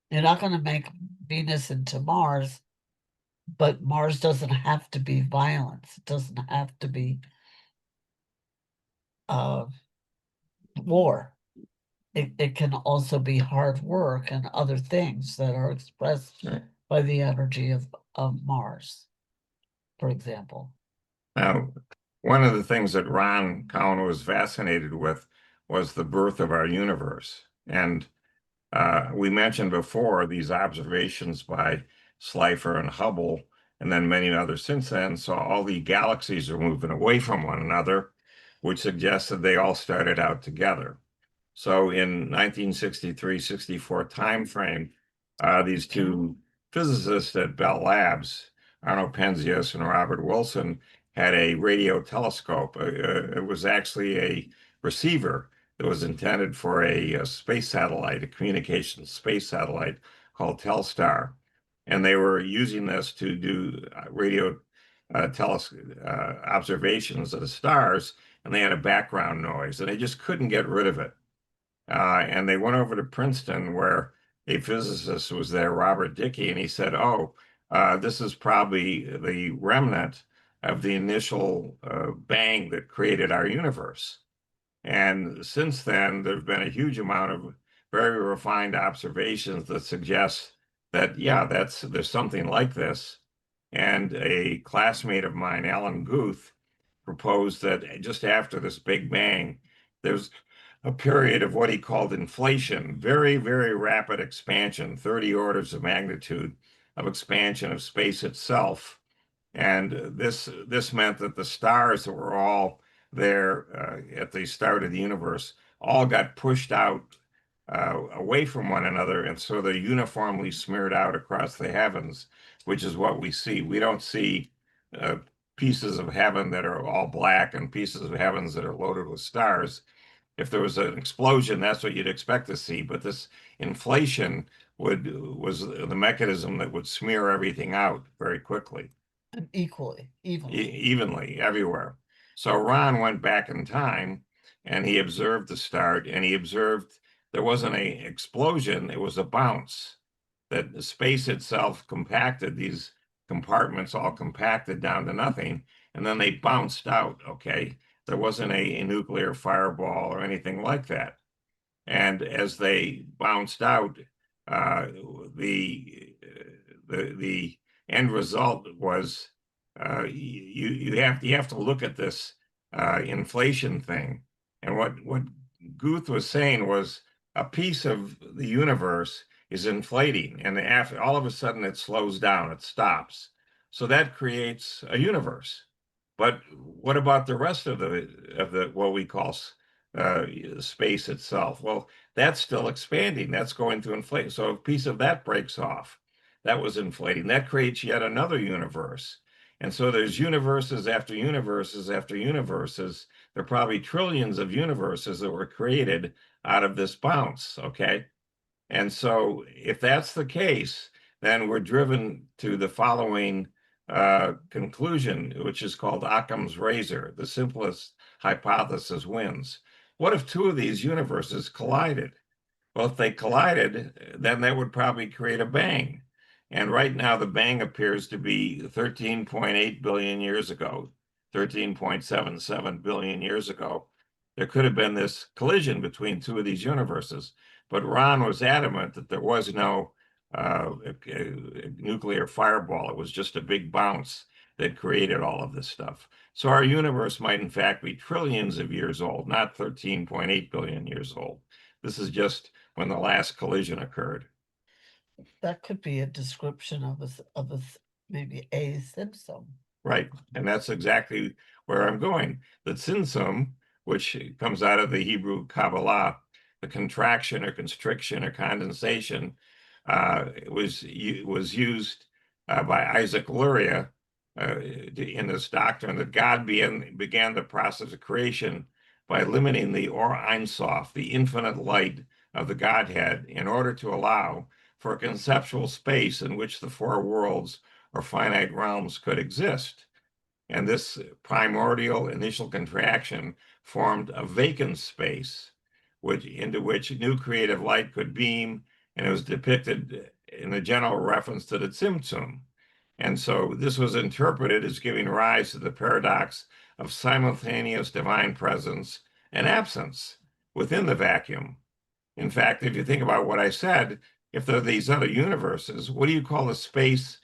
You're not going to make Venus into Mars, but Mars doesn't have to be violence. It doesn't have to be war. It can also be hard work and other things that are expressed Right. by the energy of Mars, for example. Now, one of the things that Ron Cowan was fascinated with was the birth of our universe. And we mentioned before these observations by Slipher and Hubble, and then many others since then. So all the galaxies are moving away from one another, which suggests that they all started out together. So in 1963-64 timeframe, these two physicists at Bell Labs, Arno Penzias and Robert Wilson, had a radio telescope. It was actually a receiver that was intended for a space satellite, a communications space satellite called Telstar. And they were using this to do radio observations of the stars, and they had a background noise, and they just couldn't get rid of it. And they went over to Princeton where a physicist was there, Robert Dickey, and he said, "Oh, this is probably the remnant of the initial bang that created our universe." And since then, there's been a huge amount of very refined observations that suggest that, yeah, there's something like this. And a classmate of mine, Alan Guth, proposed that just after this Big Bang, there's a period of what he called inflation, very, very rapid expansion, 30 orders of magnitude of expansion of space itself. And this meant that the stars that were all there at the start of the universe all got pushed out away from one another, and so they're uniformly smeared out across the heavens, which is what we see. We don't see uh, pieces of heaven that are all black and pieces of heavens that are loaded with stars. If there was an explosion, that's what you'd expect to see. But this inflation was the mechanism that would smear everything out very quickly, And evenly. evenly everywhere. So Ron went back in time and he observed the start, and he observed there wasn't an explosion, it was a bounce. That the space itself compacted, these compartments all compacted down to nothing, and then they bounced out, okay? There wasn't a nuclear fireball or anything like that. And as they bounced out, uh, the end result was you have to look at this inflation thing. And what Guth was saying was a piece of the universe is inflating, and after all of a sudden it slows down, it stops. So that creates a universe. But what about the rest of the what we call space itself? Well, that's still expanding. That's going to inflate. So a piece of that breaks off. That was inflating. That creates yet another universe. And so there's universes after universes after universes. There are probably trillions of universes that were created out of this bounce, okay? And so if that's the case, then we're driven to the following conclusion, which is called Occam's razor. The simplest hypothesis wins. What if two of these universes collided? Well, if they collided, then that would probably create a bang. And right now, the bang appears to be 13.8 billion years ago, 13.77 billion years ago. There could have been this collision between two of these universes. But Ron was adamant that there was no nuclear fireball. It was just a big bounce that created all of this stuff. So our universe might, in fact, be trillions of years old, not 13.8 billion years old. This is just when the last collision occurred. That could be a description of maybe a symptom. Right. And that's exactly where I'm going. The tzimtzum, which comes out of the Hebrew Kabbalah, the contraction or constriction or condensation, was used by Isaac Luria in this doctrine that God began the process of creation by limiting the Or Ein Sof, the infinite light of the Godhead, in order to allow for a conceptual space in which the four worlds or finite realms could exist. And this primordial initial contraction formed a vacant space into which new creative light could beam, and it was depicted in a general reference to the Tzimtzum. And so this was interpreted as giving rise to the paradox of simultaneous divine presence and absence within the vacuum. In fact, if you think about what I said, if there are these other universes, what do you call the space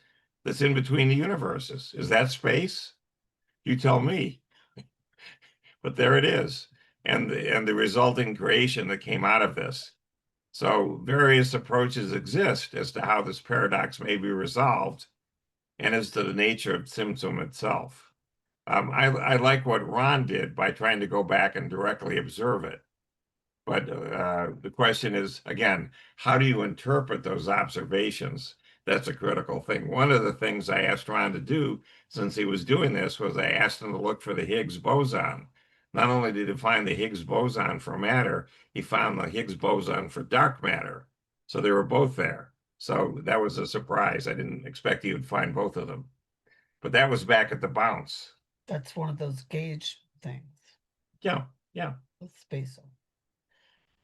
that's in between the universes? Is that space? You tell me. But there it is. And the resulting creation that came out of this. So various approaches exist as to how this paradox may be resolved and as to the nature of Tzimtzum itself. I like what Ron did by trying to go back and directly observe it. But the question is, again, how do you interpret those observations? That's a critical thing. One of the things I asked Ron to do, since he was doing this, was I asked him to look for the Higgs boson. Not only did he find the Higgs boson for matter, he found the Higgs boson for dark matter. So they were both there. So that was a surprise. I didn't expect he would find both of them. But that was back at the bounce. That's one of those gauge things. Yeah, yeah. With spacer.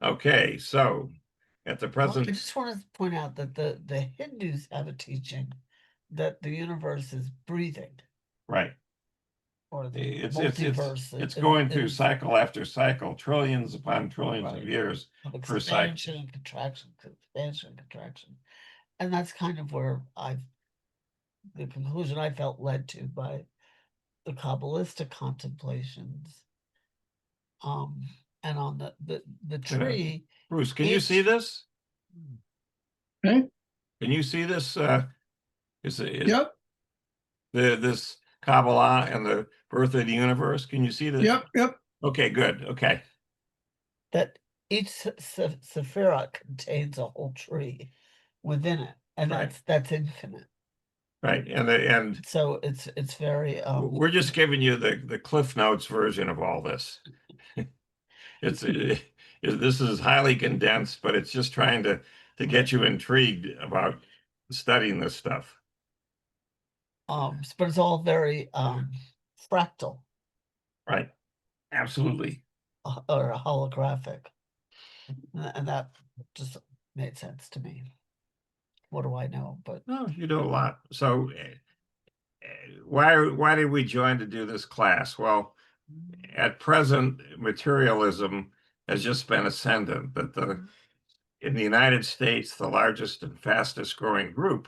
Okay, so at the Well, I present, just want to point out that the Hindus have a teaching that the universe is breathing, right. or the It's multiverse going through is cycle after cycle, trillions upon trillions Right. of years of per cycle. expansion and contraction, expansion and contraction. And that's kind of where the conclusion I felt led to by the Kabbalistic contemplations. And on the tree, Bruce, can you see each- this? Okay. Can you see this? Is Yep, this Kabbalah and the birth of the universe? Can you see this? yep. Okay, good. Okay. that each sephira contains a whole tree within it, and Right. that's infinite. Right. And So it's very we're just giving you the Cliff Notes version of all this. This is highly condensed, but it's just trying to get you intrigued about studying this stuff. but it's all very fractal Right. Absolutely. or holographic, and that just made sense to me. What do I know? But No, you do a lot. So why did we join to do this class? Well, at present, materialism has just been ascendant, but in the United States, the largest and fastest growing group,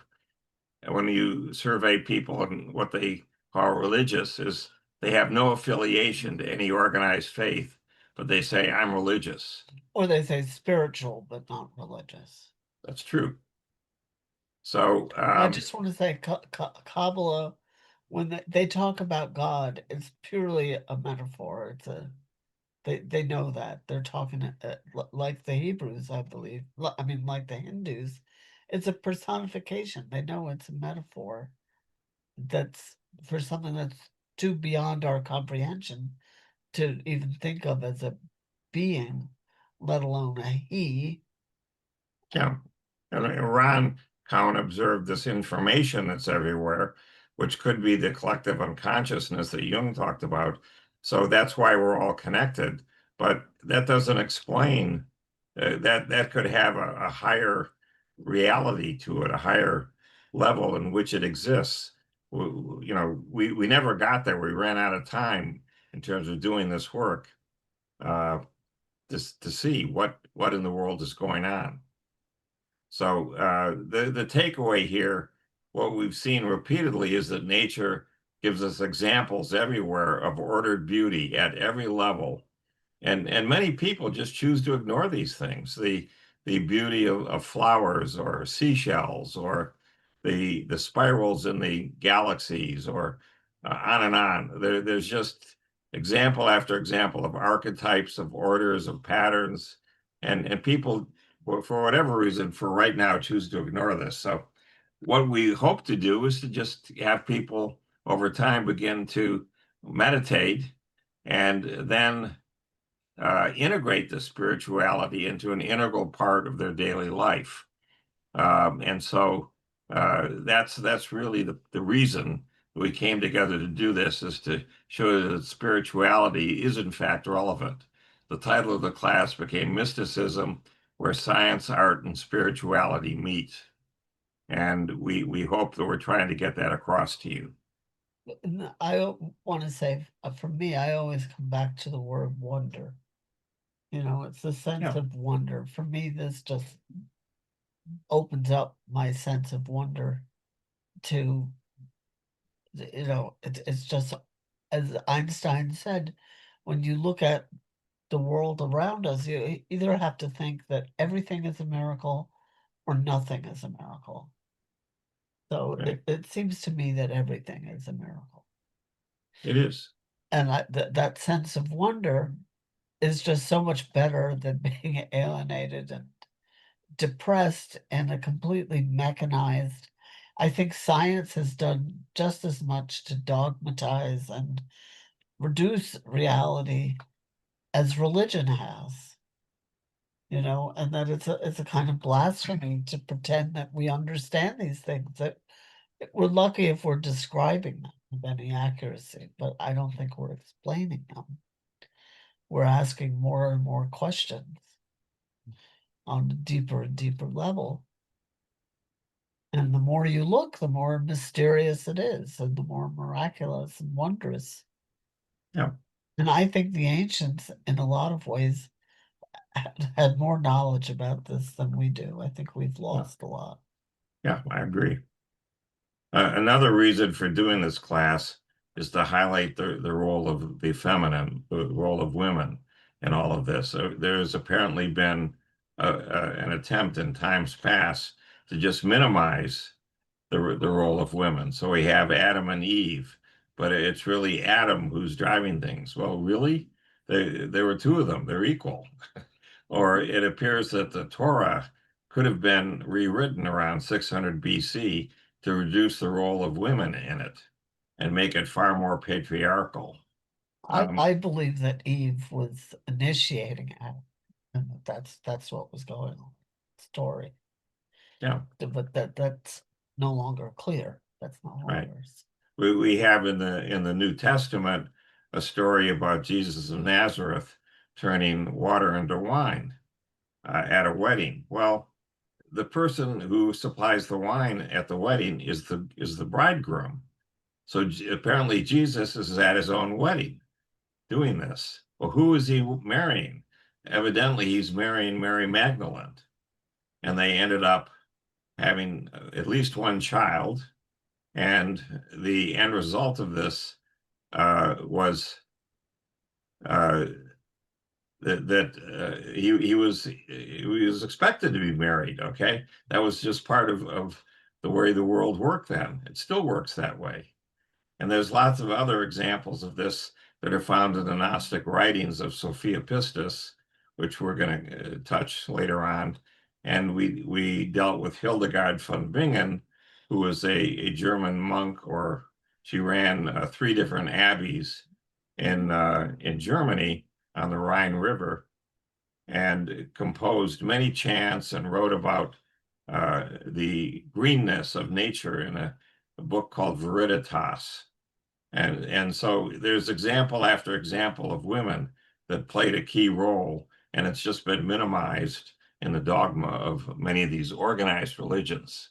and when you survey people and what they call religious, is they have no affiliation to any organized faith, but they say, I'm religious. or they say spiritual but not religious. That's true. So I just want to say Kabbalah, when they talk about God, it's purely a metaphor. They know that they're talking like the Hebrews, I believe. I mean, like the Hindus, it's a personification. They know it's a metaphor that's for something that's too beyond our comprehension to even think of as a being, let alone a he. yeah, and Ron Cowan observed this information that's everywhere, which could be the collective unconsciousness that Jung talked about. So that's why we're all connected. But that doesn't explain that could have a higher reality to it, a higher level in which it exists. We never got there. We ran out of time in terms of doing this work to see what in the world is going on. So the takeaway here, what we've seen repeatedly is that nature gives us examples everywhere of ordered beauty at every level. And many people just choose to ignore these things. The beauty of flowers or seashells or the spirals in the galaxies or on and on. There's just example after example of archetypes, of orders, of patterns, and people for whatever reason, for right now, choose to ignore this. So what we hope to do is to just have people over time begin to meditate and then integrate the spirituality into an integral part of their daily life. And so that's really the reason we came together to do this is to show that spirituality is in fact relevant. The title of the class became Mysticism, where science, art, and spirituality meet. And we hope that we're trying to get that across to you. I want to say, for me, I always come back to the word wonder. It's the sense of wonder. For me, this just opens up my sense of wonder to, it's just, as Einstein said, when you look at the world around us, you either have to think that everything is a miracle or nothing is a miracle. So Right. it seems to me that everything is a miracle. It is. And that sense of wonder is just so much better than being alienated and depressed and a completely mechanized. I think science has done just as much to dogmatize and reduce reality as religion has. And that it's a kind of blasphemy to pretend that we understand these things, that we're lucky if we're describing them with any accuracy, but I don't think we're explaining them. We're asking more and more questions on a deeper and deeper level. And the more you look, the more mysterious it is, and the more miraculous and wondrous. Yeah. And I think the ancients, in a lot of ways, had more knowledge about this than we do. I think we've lost a lot. Yeah, I agree. Another reason for doing this class is to highlight the role of the feminine, the role of women in all of this. So there's apparently been an attempt in times past to just minimize the role of women. So we have Adam and Eve, but it's really Adam who's driving things. Well, really? There were two of them. They're equal. Or it appears that the Torah could have been rewritten around 600 BC to reduce the role of women in it and make it far more patriarchal. I believe that Eve was initiating Adam, and that's what was going on. Story. Yeah, But that's no longer clear. That's no right. longer. We have in the New Testament a story about Jesus of Nazareth turning water into wine at a wedding. Well, the person who supplies the wine at the wedding is the bridegroom. So apparently Jesus is at his own wedding doing this. Well, who is he marrying? Evidently, he's marrying Mary Magdalene. And they ended up having at least one child. And the end result of this was that he was expected to be married. Okay, that was just part of the way the world worked then. It still works that way. And there's lots of other examples of this that are found in the Gnostic writings of Sophia Pistis, which we're going to touch later on. And we dealt with Hildegard von Bingen, who was a German monk, or she ran 3 different abbeys in Germany on the Rhine River, and composed many chants and wrote about the greenness of nature in a book called Viriditas. And so there's example after example of women that played a key role, and it's just been minimized in the dogma of many of these organized religions.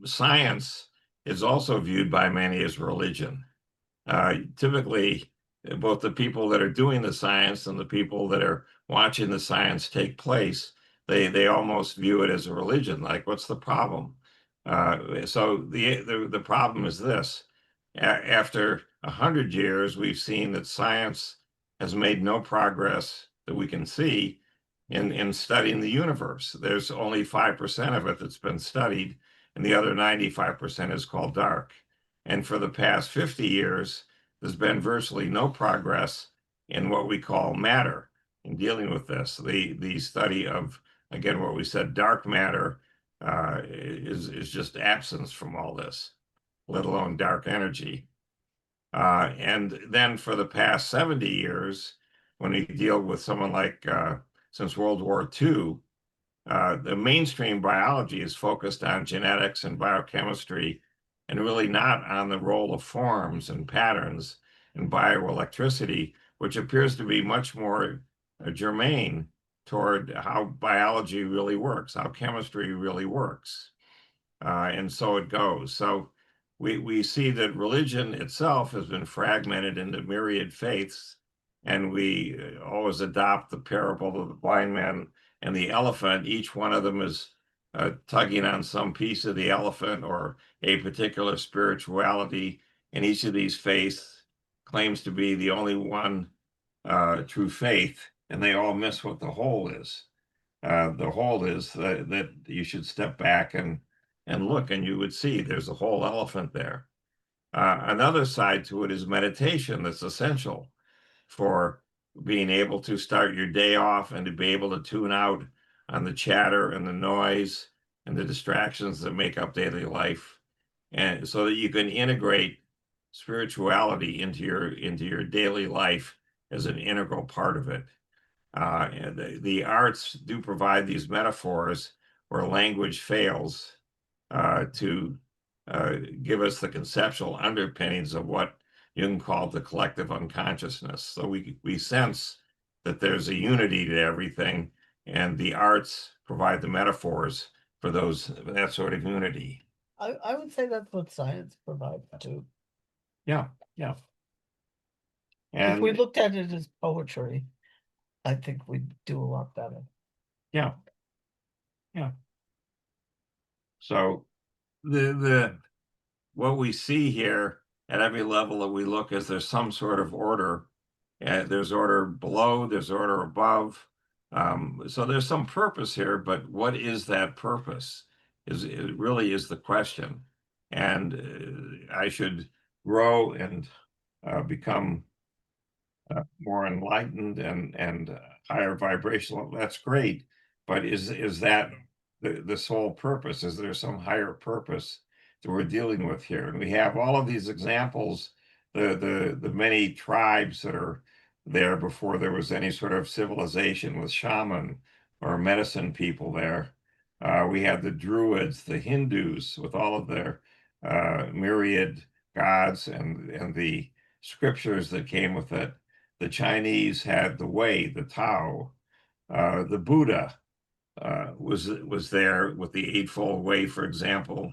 Science is also viewed by many as religion. Typically, both the people that are doing the science and the people that are watching the science take place, they almost view it as a religion. Like, what's the problem? So the problem is this: after 100 years, we've seen that science has made no progress that we can see in studying the universe. There's only 5% of it that's been studied, and the other 95% is called dark. And for the past 50 years, there's been virtually no progress in what we call matter in dealing with this. The study of, again, what we said, dark matter is just absence from all this, let alone dark energy. And then for the past 70 years, when we deal with someone like, since World War II, The mainstream biology is focused on genetics and biochemistry and really not on the role of forms and patterns and bioelectricity, which appears to be much more germane toward how biology really works, how chemistry really works. And so it goes. So we see that religion itself has been fragmented into myriad faiths, and we always adopt the parable of the blind man and the elephant. Each one of them is tugging on some piece of the elephant or a particular spirituality, and each of these faiths claims to be the only one true faith, and they all miss what the whole is. The whole is that you should step back and look, and you would see there's a whole elephant there. Another side to it is meditation that's essential for being able to start your day off and to be able to tune out on the chatter and the noise and the distractions that make up daily life, and so that you can integrate spirituality into your daily life as an integral part of it. And the arts do provide these metaphors where language fails to give us the conceptual underpinnings of what Jung called the collective unconsciousness. So we sense that there's a unity to everything, and the arts provide the metaphors for that sort of unity. I would say that's what science provides too. Yeah, yeah. If we And looked at it as poetry, I think we'd do a lot better. yeah, yeah. So the what we see here at every level that we look is there's some sort of order. There's order below, there's order above. So there's some purpose here, but what is that purpose? It really is the question. And I should grow and become more enlightened and higher vibrational. That's great, but is that the sole purpose? Is there some higher purpose that we're dealing with here? And we have all of these examples, the many tribes that are there before there was any sort of civilization with shaman or medicine people there. We have the Druids, the Hindus, with all of their myriad gods and the scriptures that came with it. The Chinese had the Way, the Tao. The Buddha was there with the Eightfold Way, for example.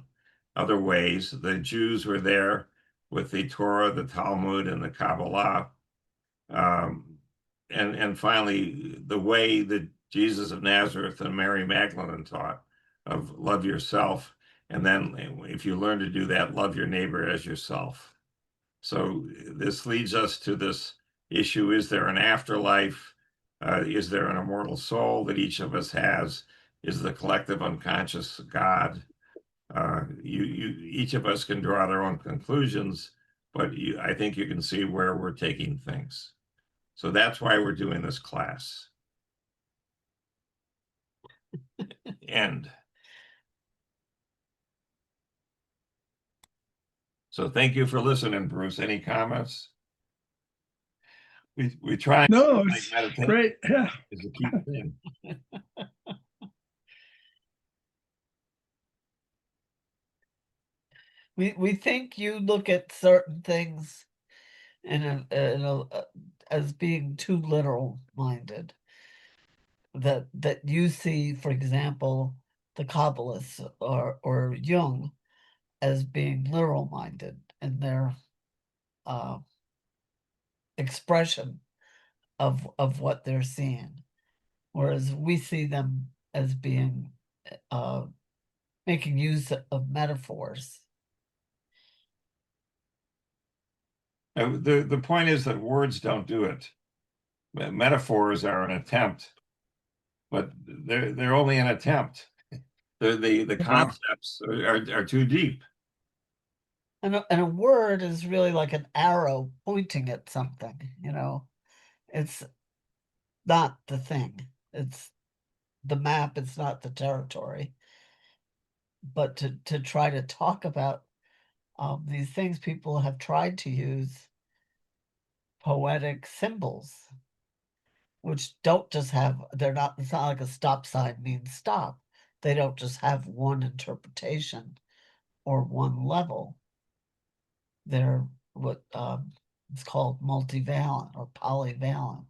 Other ways, the Jews were there with the Torah, the Talmud, and the Kabbalah. And finally, the way that Jesus of Nazareth and Mary Magdalene taught of love yourself. And then if you learn to do that, love your neighbor as yourself. So this leads us to this issue: is there an afterlife? Is there an immortal soul that each of us has? Is the collective unconscious God? Each of us can draw their own conclusions, but I think you can see where we're taking things. So that's why we're doing this class. End. So thank you for listening, Bruce. Any comments? We try. No, it's great. Yeah. Is a key thing. We think you look at certain things as being too literal minded. That you see, for example, the Kabbalists or Jung as being literal minded in their expression of what they're seeing, whereas we see them as being making use of metaphors. The point is that words don't do it. Metaphors are an attempt, but they're only an attempt. The concepts are too deep. And a word is really like an arrow pointing at something, It's not the thing. It's the map, it's not the territory. But to try to talk about these things, people have tried to use poetic symbols which don't just have, it's not like a stop sign means stop. They don't just have one interpretation or one level. They're what it's called multivalent or polyvalent.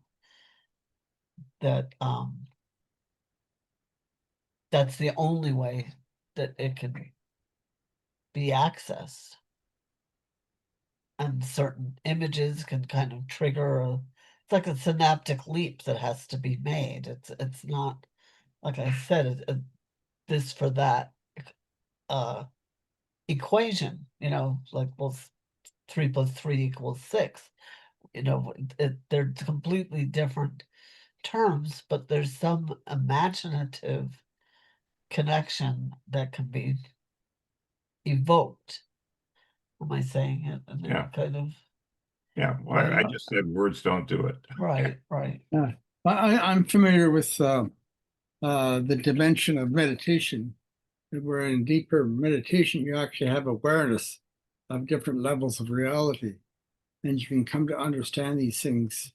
That's the only way that it can be accessed. And certain images can kind of trigger it's like a synaptic leap that has to be made. It's not, like I said, this for that equation, like, well, 3 + 3 = 6. They're completely different terms, but there's some imaginative connection that can be evoked. Am I saying it? And Yeah. kind of Yeah, well, I just said words don't do it. right. Yeah. I'm familiar with the dimension of meditation, where in deeper meditation, you actually have awareness of different levels of reality. And you can come to understand these things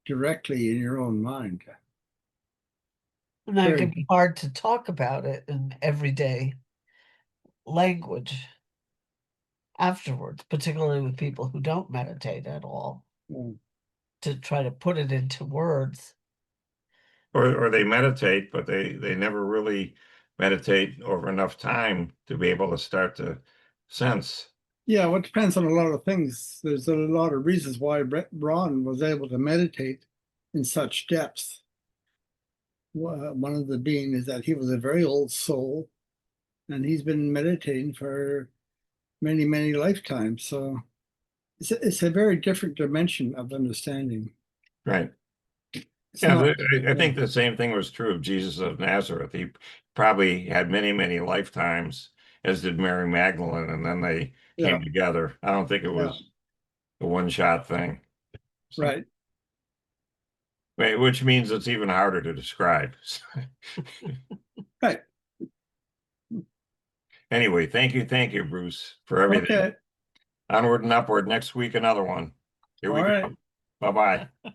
directly in your own mind. And then it Very can be hard to talk about it in everyday language afterwards, particularly with people who don't meditate at all, Yeah. to try to put it into words. Or they meditate, but they never really meditate over enough time to be able to start to sense. Yeah, well, it depends on a lot of things. There's a lot of reasons why Ron was able to meditate in such depth. One of the being is that he was a very old soul, and he's been meditating for many, many lifetimes. So it's a very different dimension of understanding. Right. It's Yeah, not, I think the same thing was true of Jesus of Nazareth. He probably had many, many lifetimes, as did Mary Magdalene, and then they yeah, came together. I don't think it yeah, was a one-shot thing. So, right. which means it's even harder to describe. Right. Anyway, thank you, Bruce, for everything. Okay. Onward and upward. Next week, another one. Here All we right. go. Bye-bye.